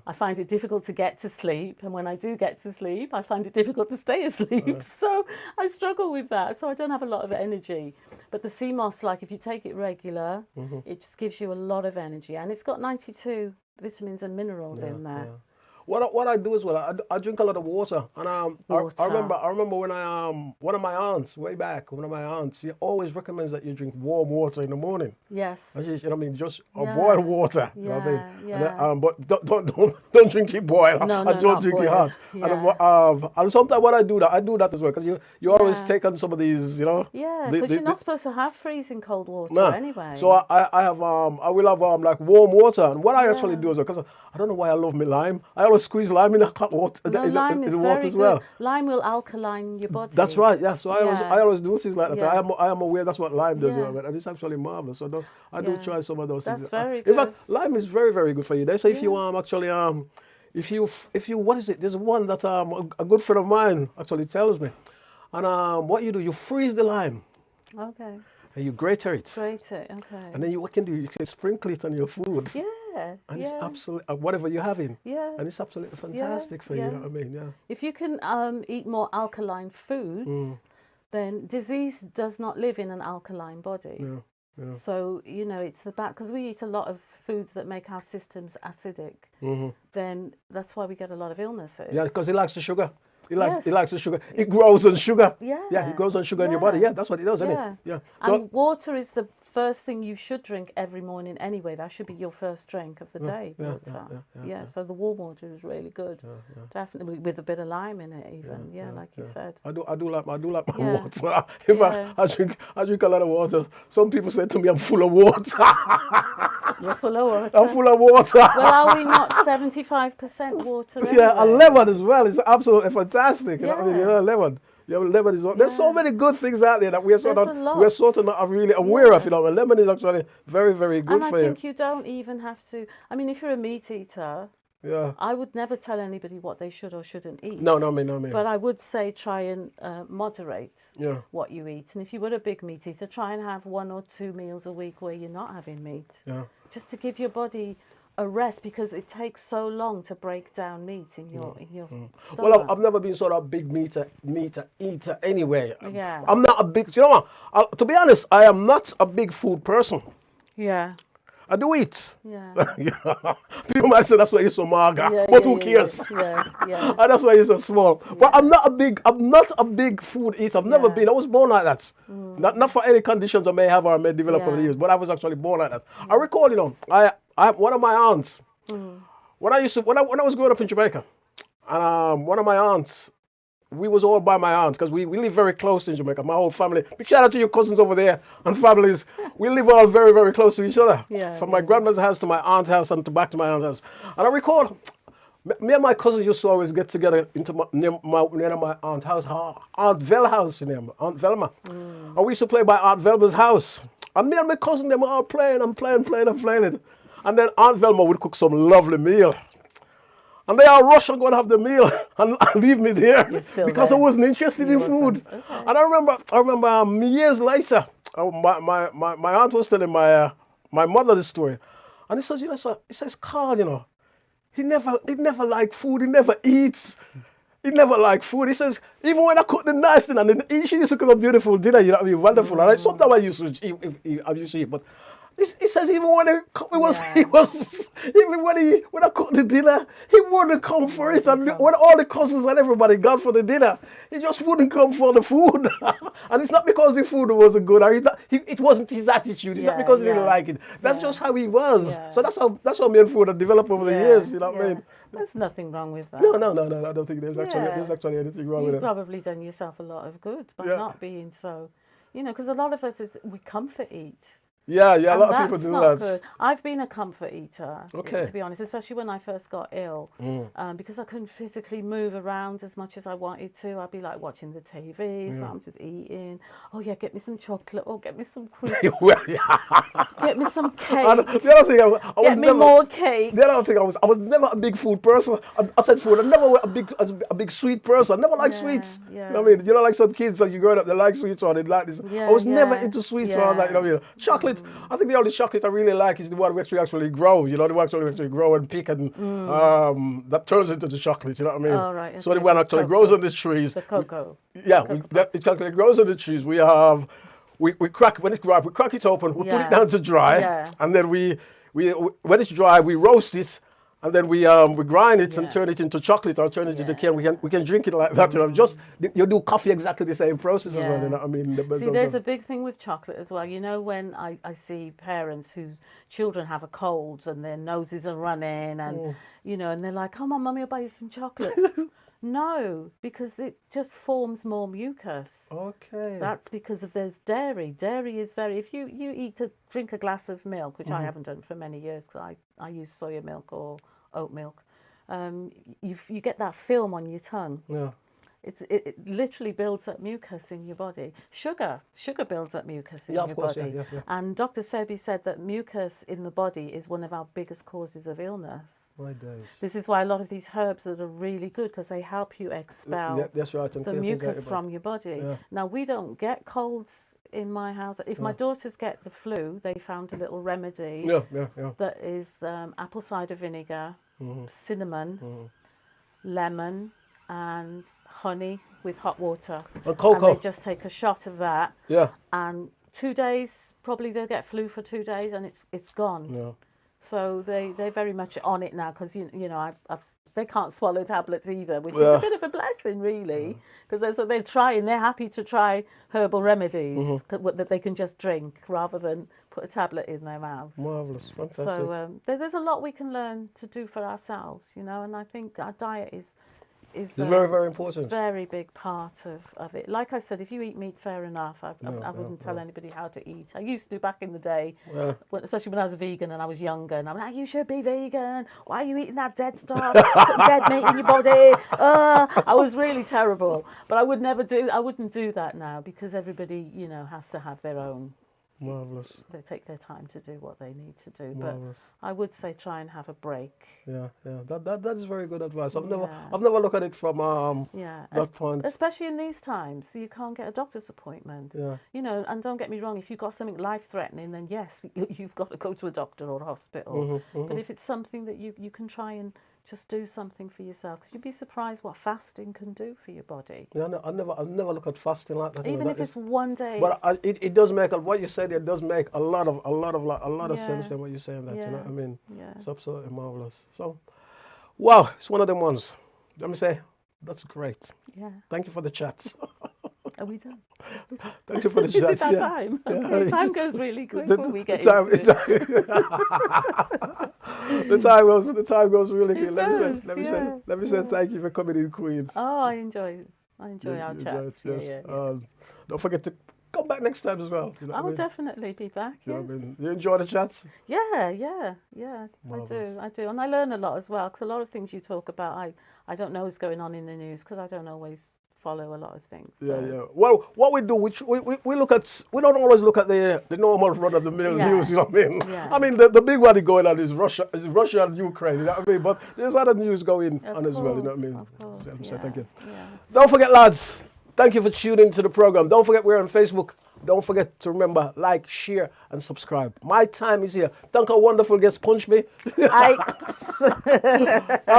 I find it difficult to get to sleep. And when I do get to sleep, I find it difficult to stay asleep. So I struggle with that. So I don't have a lot of energy. But the sea moss, like if you take it regular, it just gives you a lot of energy. And it's got 92 vitamins and minerals in there.
What I do as well, I drink a lot of water, and I remember when one of my aunts way back, she always recommends that you drink warm water in the morning.
Yes.
And you know what I mean, just boiled water.
Yeah.
You know what I mean?
Yeah.
But don't drink it boiled. Don't drink it hot. Yeah. And sometimes what I do that as well because you always take on some of these, you know.
Yeah, because you're not supposed to have freezing cold water anyway.
So I will have like warm water, and what I actually do as well because I don't know why I love my lime. I always squeeze lime in the hot water,
No,
in
lime
the
is
water
very
as well.
good. Lime will alkaline your body.
That's right. Yeah. So
Yeah.
I always do things like that.
Yeah.
I am aware that's what lime does.
Yeah.
And it's actually marvelous. So I do
Yeah.
try some of those
That's
things.
very
In fact,
good.
lime is very, very good for you. They say if you
Yeah.
actually if you what is it? There's one that a good friend of mine actually tells me, and what you do, you freeze the lime
Okay.
and you grate it,
Great. Okay.
and then what can do? You can sprinkle it on your food.
Yeah.
And it's
Yeah.
absolutely whatever you're having,
Yeah.
and it's absolutely fantastic for you.
yeah.
You know what I mean? Yeah.
If you can eat more alkaline foods, then disease does not live in an alkaline body.
Yeah. Yeah.
So, you know, it's about, because we eat a lot of foods that make our systems acidic, then that's why we get a lot of illnesses.
Yeah, because he likes the sugar. He likes
Yes.
the sugar. It grows on sugar.
Yeah.
Yeah, it grows on sugar in your body.
Yeah.
Yeah, that's what it does, isn't
Yeah.
it? Yeah. So
And water is the first thing you should drink every morning anyway. That should be your first drink of the day,
yeah,
water.
yeah.
So the warm water is really good. Definitely with a bit of lime in it even. Yeah, like you said.
I do like my
Yeah.
water. In fact,
Yeah.
I drink a lot of water. Some people say to me, I'm full of water.
You're full of water.
I'm full of water.
Well, are we not 75% water anyway?
Yeah, and lemon as well. It's absolutely fantastic. You know what I mean?
Yeah.
You know, lemon. Yeah, lemon is. There's so many good things out there that we're sort
There's
of
a lot.
we're sort of not really aware of. You know, and lemon is actually very, very good
And I
for you.
think you don't even have to. I mean, if you're a meat eater,
Yeah.
I would never tell anybody what they should or shouldn't eat.
No, me.
But I would say try and moderate
Yeah.
what you eat. And if you were a big meat eater, try and have 1 or 2 meals a week where you're not having meat.
Yeah.
Just to give your body a rest, because it takes so long to break down meat in your stomach.
Well, I've never been sort of big meat eater anyway.
Yeah.
I'm not a big, you know what? To be honest, I am not a big food person.
Yeah.
I do eat.
Yeah.
People might say that's why you're so mager,
Yeah,
but
yeah,
who cares?
Yeah.
And that's why you're so small. But I'm not a big food eater. I've never
Yeah.
been. I was born like that. Not for any conditions I may have or I may develop over the
Yeah.
years, but I was actually born like that. I recall, you know, I one of my aunts, when I was growing up in Jamaica, and one of my aunts, we was all by my aunts because we live very close in Jamaica. My whole family. Big shout out to your cousins over there and families. We live all very, very close to each other.
Yeah,
From my grandmother's house to my aunt's house and back to my aunt's house. And I recall, me and my cousins used to always get together near my aunt's house, Aunt Vel's house, Aunt Velma. And we used to play by Aunt Velma's house. And me and my cousin, them were all playing and playing it. And then Aunt Velma would cook some lovely meal. And they all rush and go and have the meal and leave me there
You're
because
there.
I wasn't interested in food.
Okay.
And I remember years later, my aunt was telling my mother this story, and he says, he says, Carl, he never liked food. He never eats. He never liked food. He says, even when I cook the nice thing, and then she used to cook a beautiful dinner, you know what I mean, wonderful. And sometimes I used to eat, but he says even when when I cooked the dinner, he wouldn't come for it. And when all the cousins and everybody got for the dinner, he just wouldn't come for the food. And it's not because the food wasn't good. Or it wasn't his attitude. It's not because he didn't like it. That's just how he was.
Yeah.
So that's how me and food have developed over the years. You know what I mean?
There's nothing wrong with that.
No. I don't think there's actually anything wrong with
You've
it.
probably done yourself a lot of good by not being so, because a lot of us we comfort eat.
Yeah, a
And
lot of people
that's
do
not
that.
good. I've been a comfort eater,
Okay.
to be honest, especially when I first got ill, because I couldn't physically move around as much as I wanted to. I'd be like watching the TV, so I'm just eating. Oh yeah, get me some chocolate. Oh, get me some cream.
Well, yeah.
Get me some
And
cake.
the other thing, I was
Get me
never,
more cake.
The other thing, I was never a big food person. I said food. I never was a big sweet person. I never liked sweets.
yeah.
You know what I mean? You know, like some kids, that you growing up, they like sweets or they like this. I was never into sweets or like, you know what I mean? Chocolate. I think the only chocolate I really like is the one we actually grow. You know, the one actually grow and pick and that turns into the chocolate. You know what I mean?
Oh, right,
So the
okay,
one
the
actually
cocoa.
grows on the trees.
The cocoa.
Yeah, it actually grows on the trees. We crack when it's ripe. We crack it open. We put it down to dry, and then we when it's dry, we roast it, and then we grind it and turn it into chocolate or turn it into can. We can drink it like that. You know, just you do coffee exactly the same process as well. You know what I mean?
See, there's a big thing with chocolate as well. You know, when I see parents whose children have a cold and their noses are running and, and they're like, come on, Mummy, I'll buy you some chocolate. No, because it just forms more mucus.
Okay.
That's because there's dairy. Dairy is if you drink a glass of milk, which I haven't done for many years because I use soya milk or oat milk, you get that film on your tongue.
Yeah.
It literally builds up mucus in your body. Sugar builds up mucus in
Yeah,
your
of course,
body.
yeah.
And Dr. Sebi said that mucus in the body is one of our biggest causes of illness.
My days.
This is why a lot of these herbs that are really good, because they help you expel
That's right.
the mucus from your body.
Yeah.
Now, we don't get colds in my house. If my daughters get the flu, they found a little remedy that is apple cider vinegar, cinnamon, lemon, and honey with hot water.
And cocoa.
And they just take a shot of that.
Yeah.
And 2 days, probably they'll get flu for 2 days, and it's gone.
Yeah.
So they're very much on it now, because you know they can't swallow tablets either, which is a bit of a blessing, really, because they're trying. They're happy to try herbal remedies that they can just drink rather than put a tablet in their mouth.
Marvelous, fantastic.
So there's a lot we can learn to do for ourselves, you know, and I think our diet is
it's very, very important.
Very big part of it. Like I said, if you eat meat, fair enough. I wouldn't tell anybody how to eat. I used to back in the day, especially when I was a vegan and I was younger, and I'm like, you should be vegan. Why are you eating that dead stuff? Put dead meat in your body. I was really terrible. But I wouldn't do that now, because everybody, you know, has to have their own.
Marvelous.
They take their time to do what they need to do.
Marvelous.
But I would say try and have a break.
Yeah. That is very good advice. I've never looked at it from that point.
Especially in these times, you can't get a doctor's appointment.
Yeah.
You know, and don't get me wrong, if you've got something life-threatening, then yes, you've got to go to a doctor or a hospital. But if it's something that you can try and just do something for yourself, because you'd be surprised what fasting can do for your body.
Yeah, I never look at fasting like that.
Even if it's one day.
But it does make what you said. It does make a lot of sense in what you're saying. That you know what I mean.
Yeah.
It's absolutely marvelous. So, wow, it's one of them ones. Let me say, that's great.
Yeah.
Thank you for the chats.
Are we done?
Thank you for the chats.
Is it that time? Okay. Time goes really quick when we get
into
it.
The time goes really quick. Let me say
Yeah.
thank you for coming in, Queens.
Oh, I enjoy our chats.
Yes.
Yeah.
Don't forget to come back next time as well. You know
I'll definitely be back.
You know
Yes.
what I mean? You enjoy the chats?
Yeah.
Marvellous.
I do, and I learn a lot as well, because a lot of things you talk about, I don't know what's going on in the news, because I don't always follow a lot of things. So.
Yeah. Well, what we do, we look at, we don't always look at the normal run of the mill news. You know what I mean?
Yeah.
I mean, the big one going on is Russia and Ukraine. You know what I mean? But there's other news going on as well. You know what I mean?
Of course.
So thank you.
Yeah.
Don't forget, lads. Thank you for tuning into the program. Don't forget we're on Facebook. Don't forget to remember, like, share, and subscribe. My time is here. Thank our wonderful guest, Punch Me. Have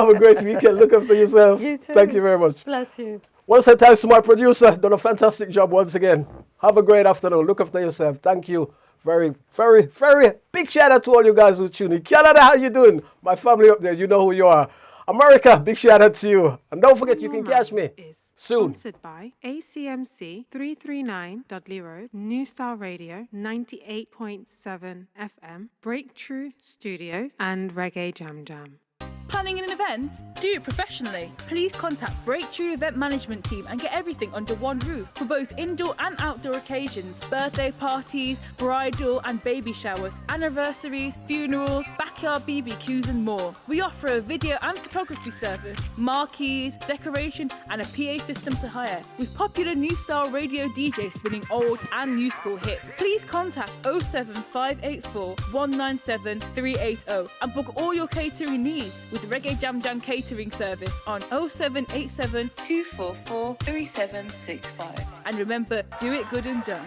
a great weekend. Look after yourself.
You too.
Thank you very much.
Bless you.
Once again, thanks to my producer. Done a fantastic job once again. Have a great afternoon. Look after yourself. Thank you. Very, very, very big shout out to all you guys who tune in. Canada, how you doing? My family up there, you know who you are. America, big shout out to you. And don't forget, you can catch me soon.
Sponsored by ACMC 339 Dudley Road, New Style Radio 98.7 FM, Breakthrough Studios, and Reggae Jam Jam.
Planning an event? Do it professionally. Please contact Breakthrough Event Management Team and get everything under one roof for both indoor and outdoor occasions, birthday parties, bridal and baby showers, anniversaries, funerals, backyard BBQs and more. We offer a video and photography service, marquees, decoration and a PA system to hire, with popular New Style Radio DJs spinning old and new school hits. Please contact 07584 197 380 and book all your catering needs with Reggae Jam Jam catering service on 0787 244 3765. And remember, do it good and done.